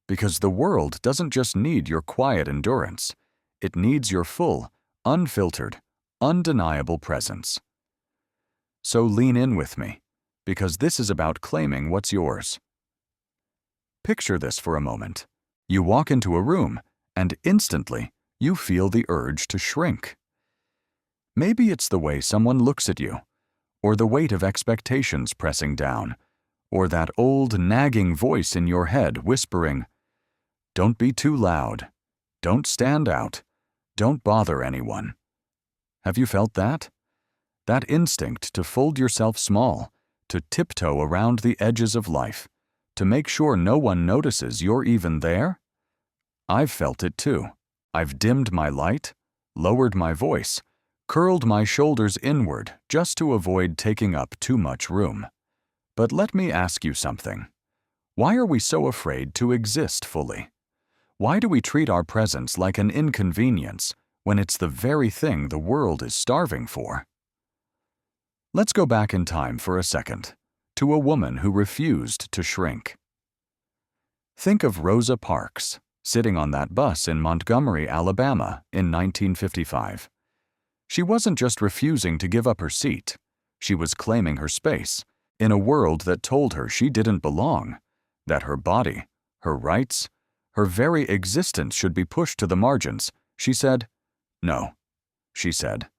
Because the world doesn't just need your quiet endurance, it needs your full, unfiltered, undeniable presence. So lean in with me, because this is about claiming what's yours. Picture this for a moment. You walk into a room, and instantly, you feel the urge to shrink. Maybe it's the way someone looks at you, or the weight of expectations pressing down, or that old nagging voice in your head whispering, "Don't be too loud. Don't stand out. Don't bother anyone." Have you felt that? That instinct to fold yourself small, to tiptoe around the edges of life, to make sure no one notices you're even there? I've felt it too. I've dimmed my light, lowered my voice, curled my shoulders inward just to avoid taking up too much room. But let me ask you something. Why are we so afraid to exist fully? Why do we treat our presence like an inconvenience when it's the very thing the world is starving for? Let's go back in time for a second, to a woman who refused to shrink. Think of Rosa Parks, sitting on that bus in Montgomery, Alabama in 1955. She wasn't just refusing to give up her seat. She was claiming her space in a world that told her she didn't belong, that her body, her rights, her very existence should be pushed to the margins. She said, "No," she said,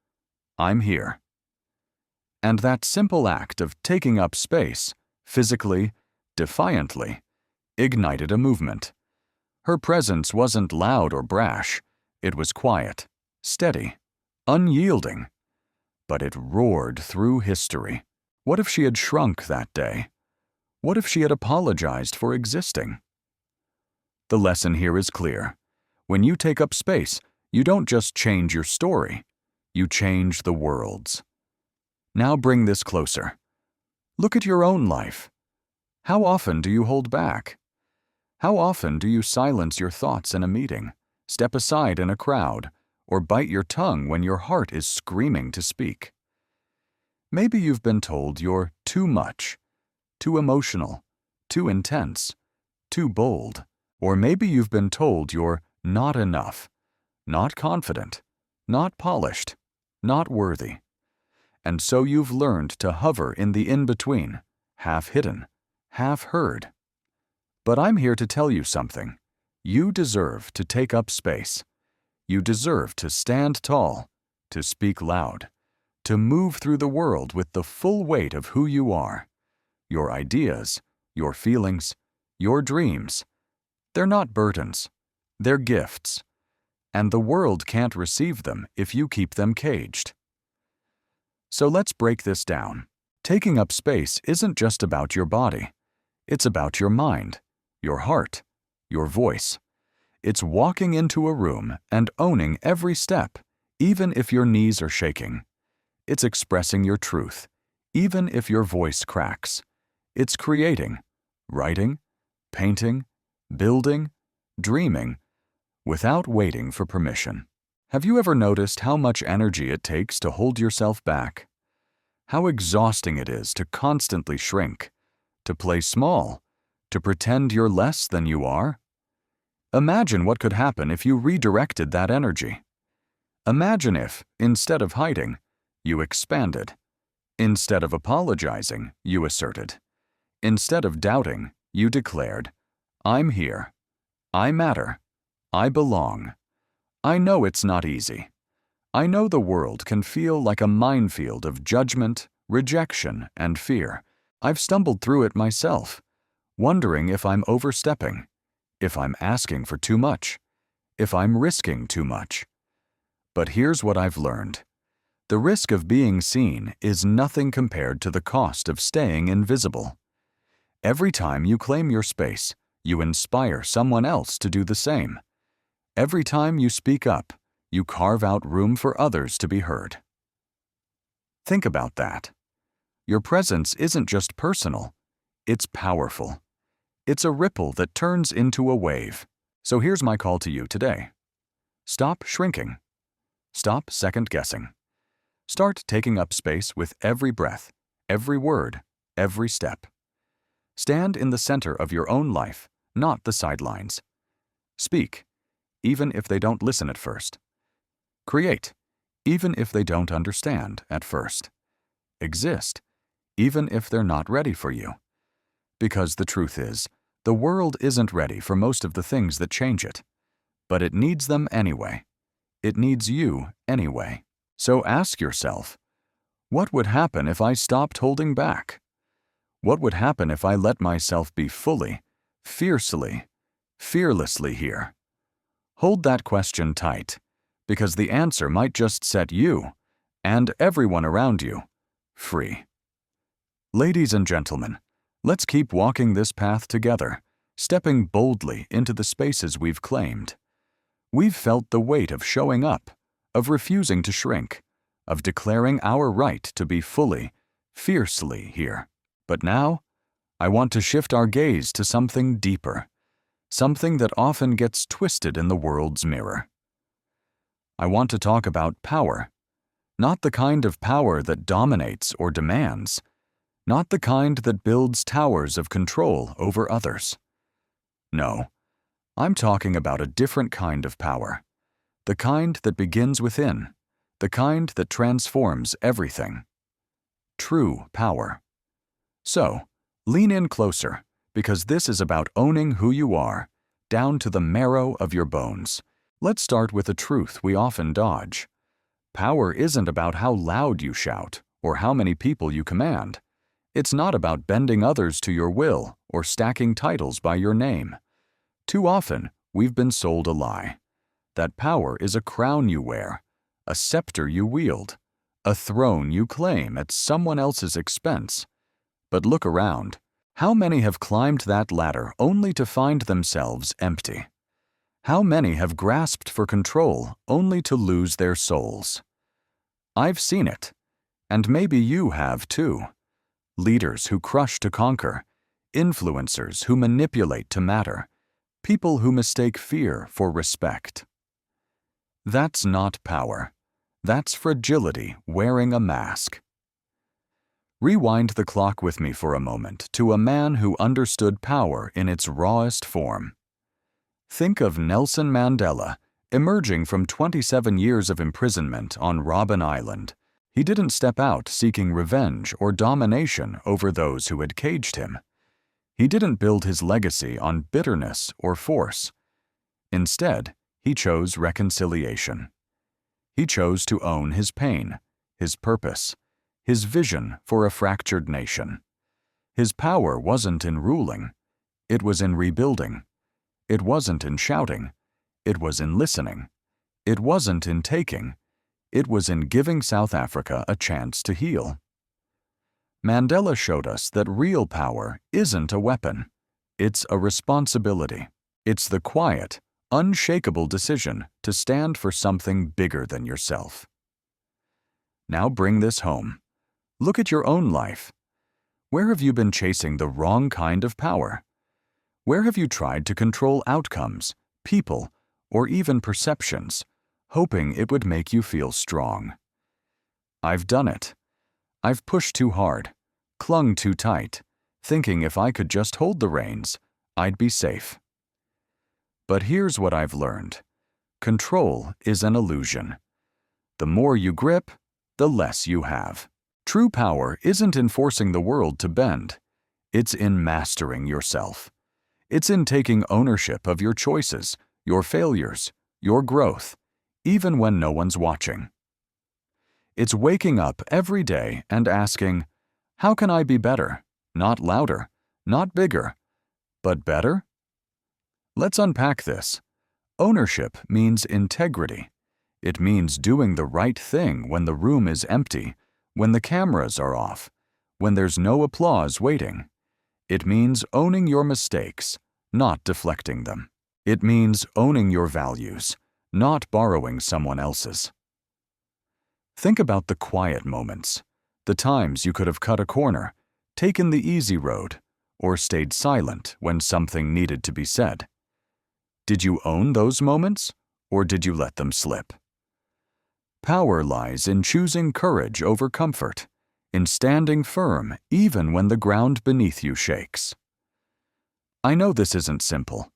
"I'm here." And that simple act of taking up space, physically, defiantly, ignited a movement. Her presence wasn't loud or brash. It was quiet, steady, unyielding. But it roared through history. What if she had shrunk that day? What if she had apologized for existing? The lesson here is clear. When you take up space, you don't just change your story, you change the world's. Now bring this closer. Look at your own life. How often do you hold back? How often do you silence your thoughts in a meeting, step aside in a crowd, or bite your tongue when your heart is screaming to speak? Maybe you've been told you're too much, too emotional, too intense, too bold. Or maybe you've been told you're not enough, not confident, not polished, not worthy. And so you've learned to hover in the in-between, half hidden, half heard. But I'm here to tell you something. You deserve to take up space. You deserve to stand tall, to speak loud, to move through the world with the full weight of who you are. Your ideas, your feelings, your dreams. They're not burdens. They're gifts. And the world can't receive them if you keep them caged. So let's break this down. Taking up space isn't just about your body. It's about your mind, your heart, your voice. It's walking into a room and owning every step, even if your knees are shaking. It's expressing your truth, even if your voice cracks. It's creating, writing, painting, building, dreaming, without waiting for permission. Have you ever noticed how much energy it takes to hold yourself back? How exhausting it is to constantly shrink, to play small, to pretend you're less than you are? Imagine what could happen if you redirected that energy. Imagine if, instead of hiding, you expanded. Instead of apologizing, you asserted. Instead of doubting, you declared, "I'm here. I matter. I belong." I know it's not easy. I know the world can feel like a minefield of judgment, rejection, and fear. I've stumbled through it myself, wondering if I'm overstepping, if I'm asking for too much, if I'm risking too much. But here's what I've learned. The risk of being seen is nothing compared to the cost of staying invisible. Every time you claim your space, you inspire someone else to do the same. Every time you speak up, you carve out room for others to be heard. Think about that. Your presence isn't just personal, it's powerful. It's a ripple that turns into a wave. So here's my call to you today. Stop shrinking. Stop second-guessing. Start taking up space with every breath, every word, every step. Stand in the center of your own life, not the sidelines. Speak, even if they don't listen at first. Create, even if they don't understand at first. Exist, even if they're not ready for you. Because the truth is, the world isn't ready for most of the things that change it. But it needs them anyway. It needs you anyway. So ask yourself, what would happen if I stopped holding back? What would happen if I let myself be fully, fiercely, fearlessly here? Hold that question tight, because the answer might just set you, and everyone around you, free. Ladies and gentlemen, Let's keep walking this path together, stepping boldly into the spaces we've claimed. We've felt the weight of showing up, of refusing to shrink, of declaring our right to be fully, fiercely here. But now, I want to shift our gaze to something deeper, something that often gets twisted in the world's mirror. I want to talk about power, not the kind of power that dominates or demands, not the kind that builds towers of control over others. No, I'm talking about a different kind of power, the kind that begins within, the kind that transforms everything. True power. So, lean in closer, because this is about owning who you are, down to the marrow of your bones. Let's start with a truth we often dodge. Power isn't about how loud you shout or how many people you command. It's not about bending others to your will or stacking titles by your name. Too often, we've been sold a lie. That power is a crown you wear, a scepter you wield, a throne you claim at someone else's expense. But look around. How many have climbed that ladder only to find themselves empty? How many have grasped for control only to lose their souls? I've seen it, and maybe you have too. Leaders who crush to conquer, influencers who manipulate to matter, people who mistake fear for respect. That's not power. That's fragility wearing a mask. Rewind the clock with me for a moment to a man who understood power in its rawest form. Think of Nelson Mandela, emerging from 27 years of imprisonment on Robben Island. He didn't step out seeking revenge or domination over those who had caged him. He didn't build his legacy on bitterness or force. Instead, he chose reconciliation. He chose to own his pain, his purpose, his vision for a fractured nation. His power wasn't in ruling. It was in rebuilding. It wasn't in shouting. It was in listening. It wasn't in taking. It was in giving South Africa a chance to heal. Mandela showed us that real power isn't a weapon. It's a responsibility. It's the quiet, unshakable decision to stand for something bigger than yourself. Now bring this home. Look at your own life. Where have you been chasing the wrong kind of power? Where have you tried to control outcomes, people, or even perceptions, hoping it would make you feel strong? I've done it. I've pushed too hard, clung too tight, thinking if I could just hold the reins, I'd be safe. But here's what I've learned. Control is an illusion. The more you grip, the less you have. True power isn't in forcing the world to bend. It's in mastering yourself. It's in taking ownership of your choices, your failures, your growth, even when no one's watching. It's waking up every day and asking, how can I be better? Not louder, not bigger, but better? Let's unpack this. Ownership means integrity. It means doing the right thing when the room is empty, when the cameras are off, when there's no applause waiting. It means owning your mistakes, not deflecting them. It means owning your values, not borrowing someone else's. Think about the quiet moments, the times you could have cut a corner, taken the easy road, or stayed silent when something needed to be said. Did you own those moments, or did you let them slip? Power lies in choosing courage over comfort, in standing firm even when the ground beneath you shakes. I know this isn't simple.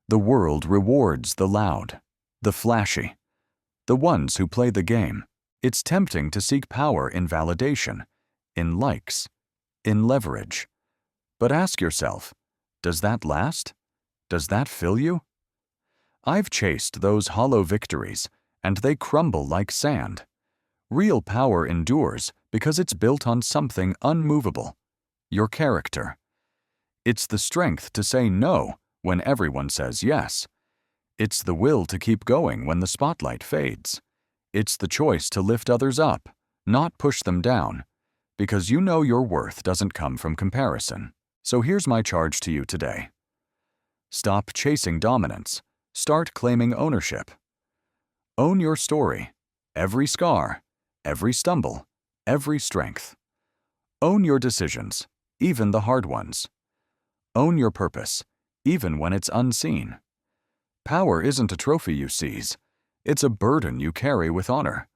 The world rewards the loud, the flashy, the ones who play the game. It's tempting to seek power in validation, in likes, in leverage. But ask yourself, does that last? Does that fill you? I've chased those hollow victories, and they crumble like sand. Real power endures because it's built on something unmovable, your character. It's the strength to say no when everyone says yes. It's the will to keep going when the spotlight fades. It's the choice to lift others up, not push them down, because you know your worth doesn't come from comparison. So here's my charge to you today. Stop chasing dominance. Start claiming ownership. Own your story, every scar, every stumble, every strength. Own your decisions, even the hard ones. Own your purpose, even when it's unseen. Power isn't a trophy you seize. It's a burden you carry with honor.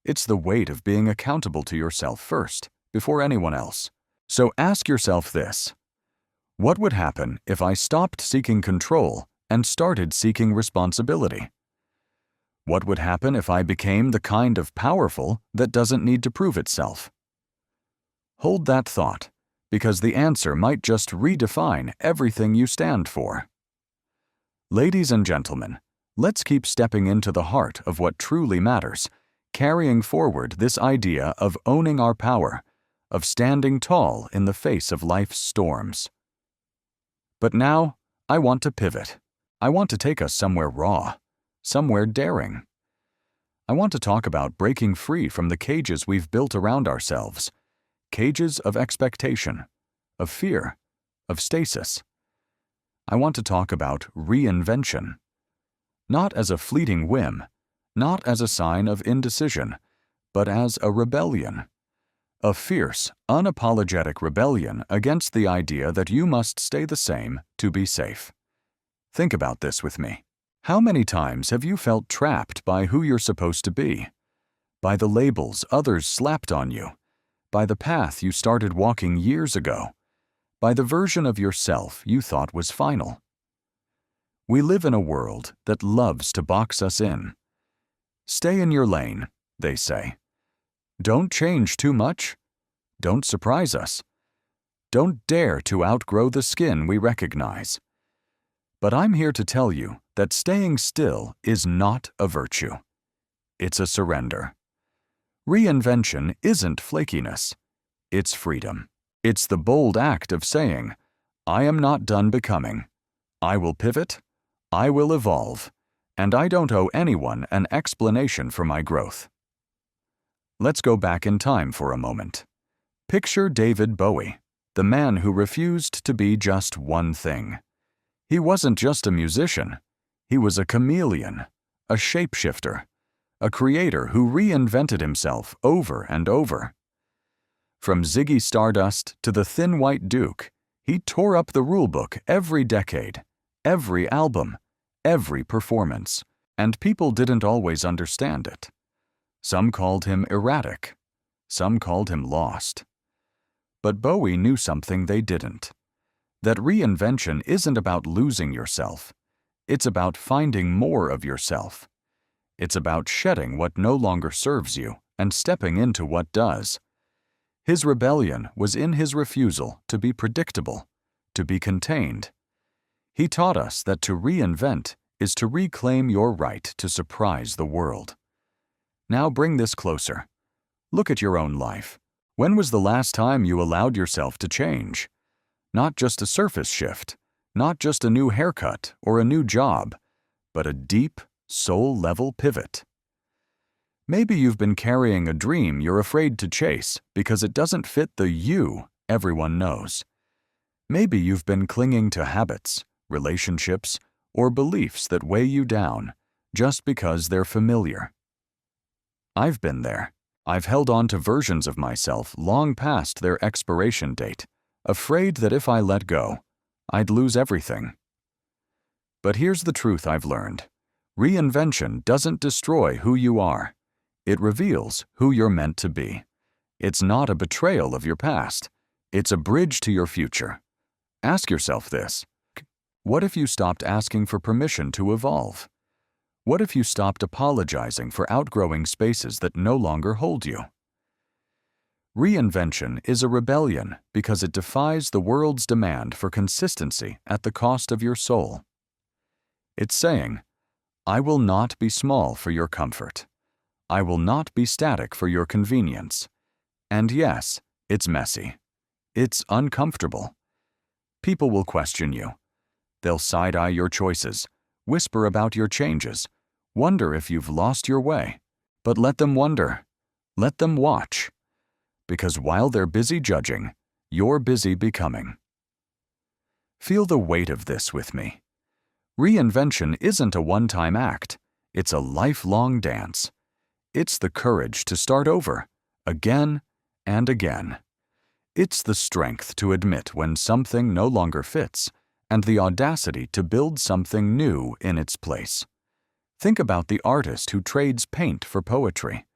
It's the weight of being accountable to yourself first, before anyone else. So ask yourself this: what would happen if I stopped seeking control and started seeking responsibility? What would happen if I became the kind of powerful that doesn't need to prove itself? Hold that thought, because the answer might just redefine everything you stand for. Ladies and gentlemen, let's keep stepping into the heart of what truly matters, carrying forward this idea of owning our power, of standing tall in the face of life's storms. But now, I want to pivot. I want to take us somewhere raw, somewhere daring. I want to talk about breaking free from the cages we've built around ourselves, cages of expectation, of fear, of stasis. I want to talk about reinvention, not as a fleeting whim, not as a sign of indecision, but as a rebellion. A fierce, unapologetic rebellion against the idea that you must stay the same to be safe. Think about this with me. How many times have you felt trapped by who you're supposed to be? By the labels others slapped on you? By the path you started walking years ago? By the version of yourself you thought was final? We live in a world that loves to box us in. Stay in your lane, they say. Don't change too much. Don't surprise us. Don't dare to outgrow the skin we recognize. But I'm here to tell you that staying still is not a virtue. It's a surrender. Reinvention isn't flakiness. It's freedom. It's the bold act of saying, I am not done becoming. I will pivot. I will evolve. And I don't owe anyone an explanation for my growth. Let's go back in time for a moment. Picture David Bowie, the man who refused to be just one thing. He wasn't just a musician. He was a chameleon, a shapeshifter, a creator who reinvented himself over and over. From Ziggy Stardust to the Thin White Duke, he tore up the rulebook every decade, every album, every performance, and people didn't always understand it. Some called him erratic. Some called him lost. But Bowie knew something they didn't. That reinvention isn't about losing yourself. It's about finding more of yourself. It's about shedding what no longer serves you and stepping into what does. His rebellion was in his refusal to be predictable, to be contained. He taught us that to reinvent is to reclaim your right to surprise the world. Now bring this closer. Look at your own life. When was the last time you allowed yourself to change? Not just a surface shift, not just a new haircut or a new job, but a deep, soul-level pivot. Maybe you've been carrying a dream you're afraid to chase because it doesn't fit the you everyone knows. Maybe you've been clinging to habits, relationships, or beliefs that weigh you down just because they're familiar. I've been there. I've held on to versions of myself long past their expiration date, afraid that if I let go, I'd lose everything. But here's the truth I've learned. Reinvention doesn't destroy who you are. It reveals who you're meant to be. It's not a betrayal of your past. It's a bridge to your future. Ask yourself this. What if you stopped asking for permission to evolve? What if you stopped apologizing for outgrowing spaces that no longer hold you? Reinvention is a rebellion because it defies the world's demand for consistency at the cost of your soul. It's saying, I will not be small for your comfort. I will not be static for your convenience. And yes, it's messy. It's uncomfortable. People will question you. They'll side-eye your choices, whisper about your changes, wonder if you've lost your way. But let them wonder. Let them watch. Because while they're busy judging, you're busy becoming. Feel the weight of this with me. Reinvention isn't a one-time act. It's a lifelong dance. It's the courage to start over, again and again. It's the strength to admit when something no longer fits, and the audacity to build something new in its place. Think about the artist who trades paint for poetry,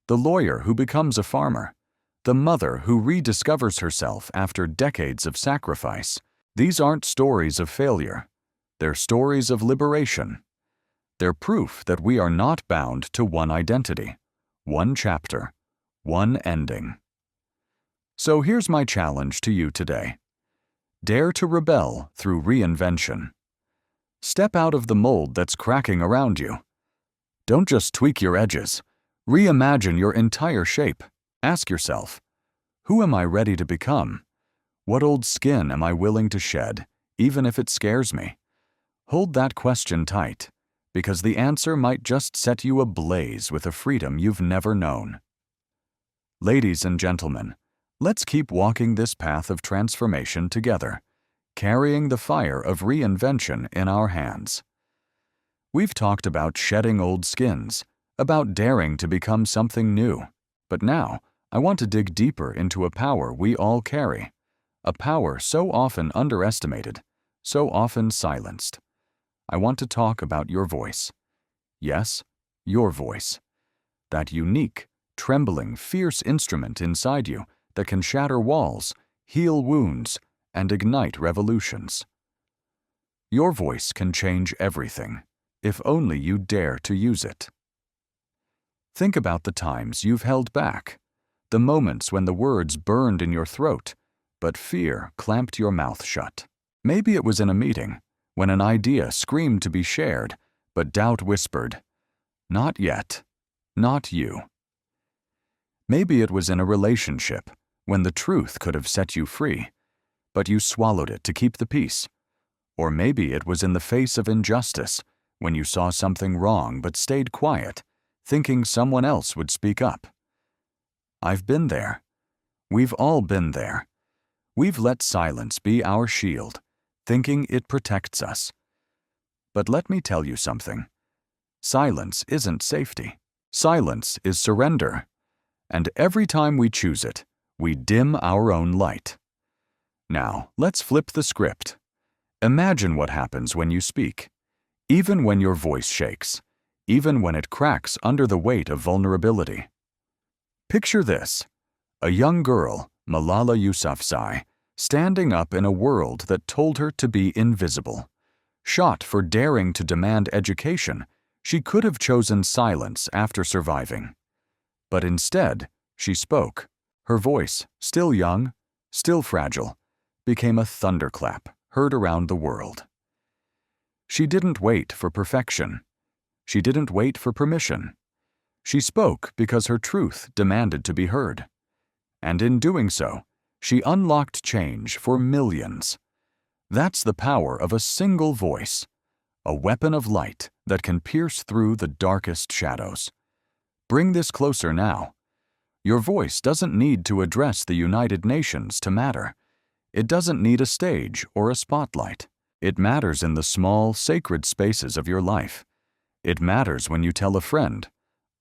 the lawyer who becomes a farmer, the mother who rediscovers herself after decades of sacrifice. These aren't stories of failure. They're stories of liberation. They're proof that we are not bound to one identity, one chapter, one ending. So here's my challenge to you today. Dare to rebel through reinvention. Step out of the mold that's cracking around you. Don't just tweak your edges. Reimagine your entire shape. Ask yourself, who am I ready to become? What old skin am I willing to shed, even if it scares me? Hold that question tight, because the answer might just set you ablaze with a freedom you've never known. Ladies and gentlemen, let's keep walking this path of transformation together, carrying the fire of reinvention in our hands. We've talked about shedding old skins, about daring to become something new, but now I want to dig deeper into a power we all carry, a power so often underestimated, so often silenced. I want to talk about your voice. Yes, your voice. That unique, trembling, fierce instrument inside you that can shatter walls, heal wounds, and ignite revolutions. Your voice can change everything, if only you dare to use it. Think about the times you've held back, the moments when the words burned in your throat, but fear clamped your mouth shut. Maybe it was in a meeting, when an idea screamed to be shared, but doubt whispered, "Not yet, not you." Maybe it was in a relationship, when the truth could have set you free, but you swallowed it to keep the peace. Or maybe it was in the face of injustice, when you saw something wrong but stayed quiet, thinking someone else would speak up. I've been there. We've all been there. We've let silence be our shield, thinking it protects us. But let me tell you something. Silence isn't safety. Silence is surrender. And every time we choose it, we dim our own light. Now, let's flip the script. Imagine what happens when you speak. Even when your voice shakes, even when it cracks under the weight of vulnerability. Picture this: a young girl, Malala Yousafzai, standing up in a world that told her to be invisible. Shot for daring to demand education, she could have chosen silence after surviving. But instead, she spoke. Her voice, still young, still fragile, became a thunderclap heard around the world. She didn't wait for perfection. She didn't wait for permission. She spoke because her truth demanded to be heard. And in doing so, she unlocked change for millions. That's the power of a single voice, a weapon of light that can pierce through the darkest shadows. Bring this closer now. Your voice doesn't need to address the United Nations to matter. It doesn't need a stage or a spotlight. It matters in the small, sacred spaces of your life. It matters when you tell a friend,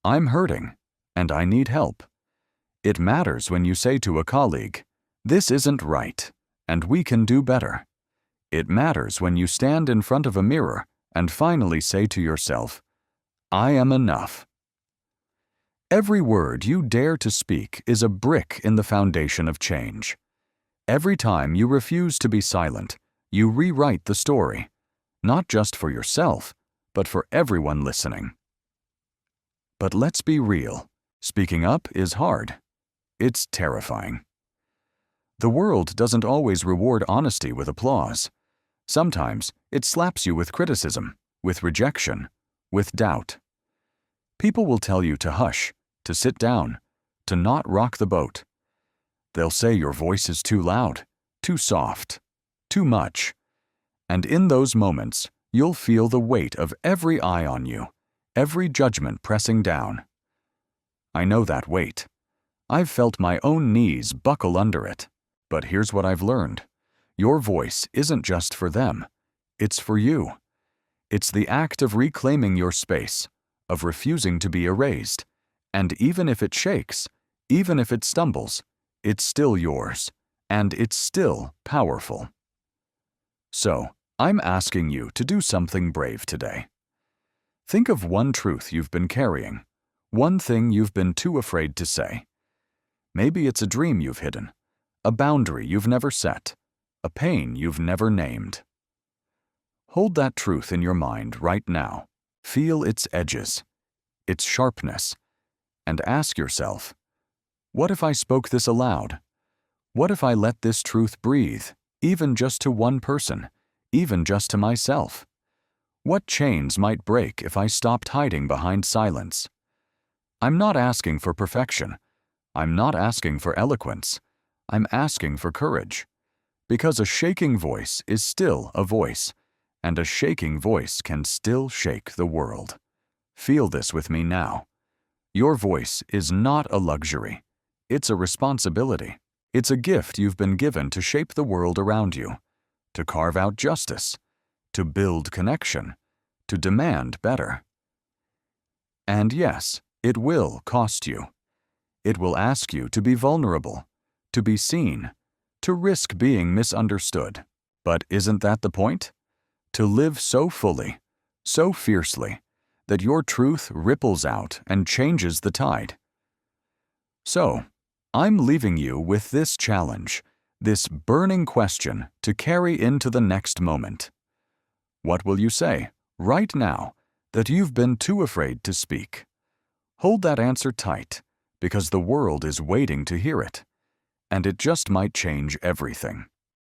"I'm hurting, and I need help." It matters when you say to a colleague, "This isn't right, and we can do better." It matters when you stand in front of a mirror and finally say to yourself, "I am enough." Every word you dare to speak is a brick in the foundation of change. Every time you refuse to be silent, you rewrite the story, not just for yourself, but for everyone listening. But let's be real. Speaking up is hard. It's terrifying. The world doesn't always reward honesty with applause. Sometimes it slaps you with criticism, with rejection, with doubt. People will tell you to hush, to sit down, to not rock the boat. They'll say your voice is too loud, too soft, too much. And in those moments, you'll feel the weight of every eye on you, every judgment pressing down. I know that weight. I've felt my own knees buckle under it. But here's what I've learned. Your voice isn't just for them. It's for you. It's the act of reclaiming your space, of refusing to be erased. And even if it shakes, even if it stumbles, it's still yours, and it's still powerful. So, I'm asking you to do something brave today. Think of one truth you've been carrying, one thing you've been too afraid to say. Maybe it's a dream you've hidden, a boundary you've never set, a pain you've never named. Hold that truth in your mind right now. Feel its edges, its sharpness, and ask yourself, what if I spoke this aloud? What if I let this truth breathe, even just to one person, even just to myself? What chains might break if I stopped hiding behind silence? I'm not asking for perfection. I'm not asking for eloquence. I'm asking for courage. Because a shaking voice is still a voice, and a shaking voice can still shake the world. Feel this with me now. Your voice is not a luxury. It's a responsibility. It's a gift you've been given to shape the world around you, to carve out justice, to build connection, to demand better. And yes, it will cost you. It will ask you to be vulnerable, to be seen, to risk being misunderstood. But isn't that the point? To live so fully, so fiercely, that your truth ripples out and changes the tide. So, I'm leaving you with this challenge, this burning question to carry into the next moment. What will you say, right now, that you've been too afraid to speak? Hold that answer tight, because the world is waiting to hear it, and it just might change everything.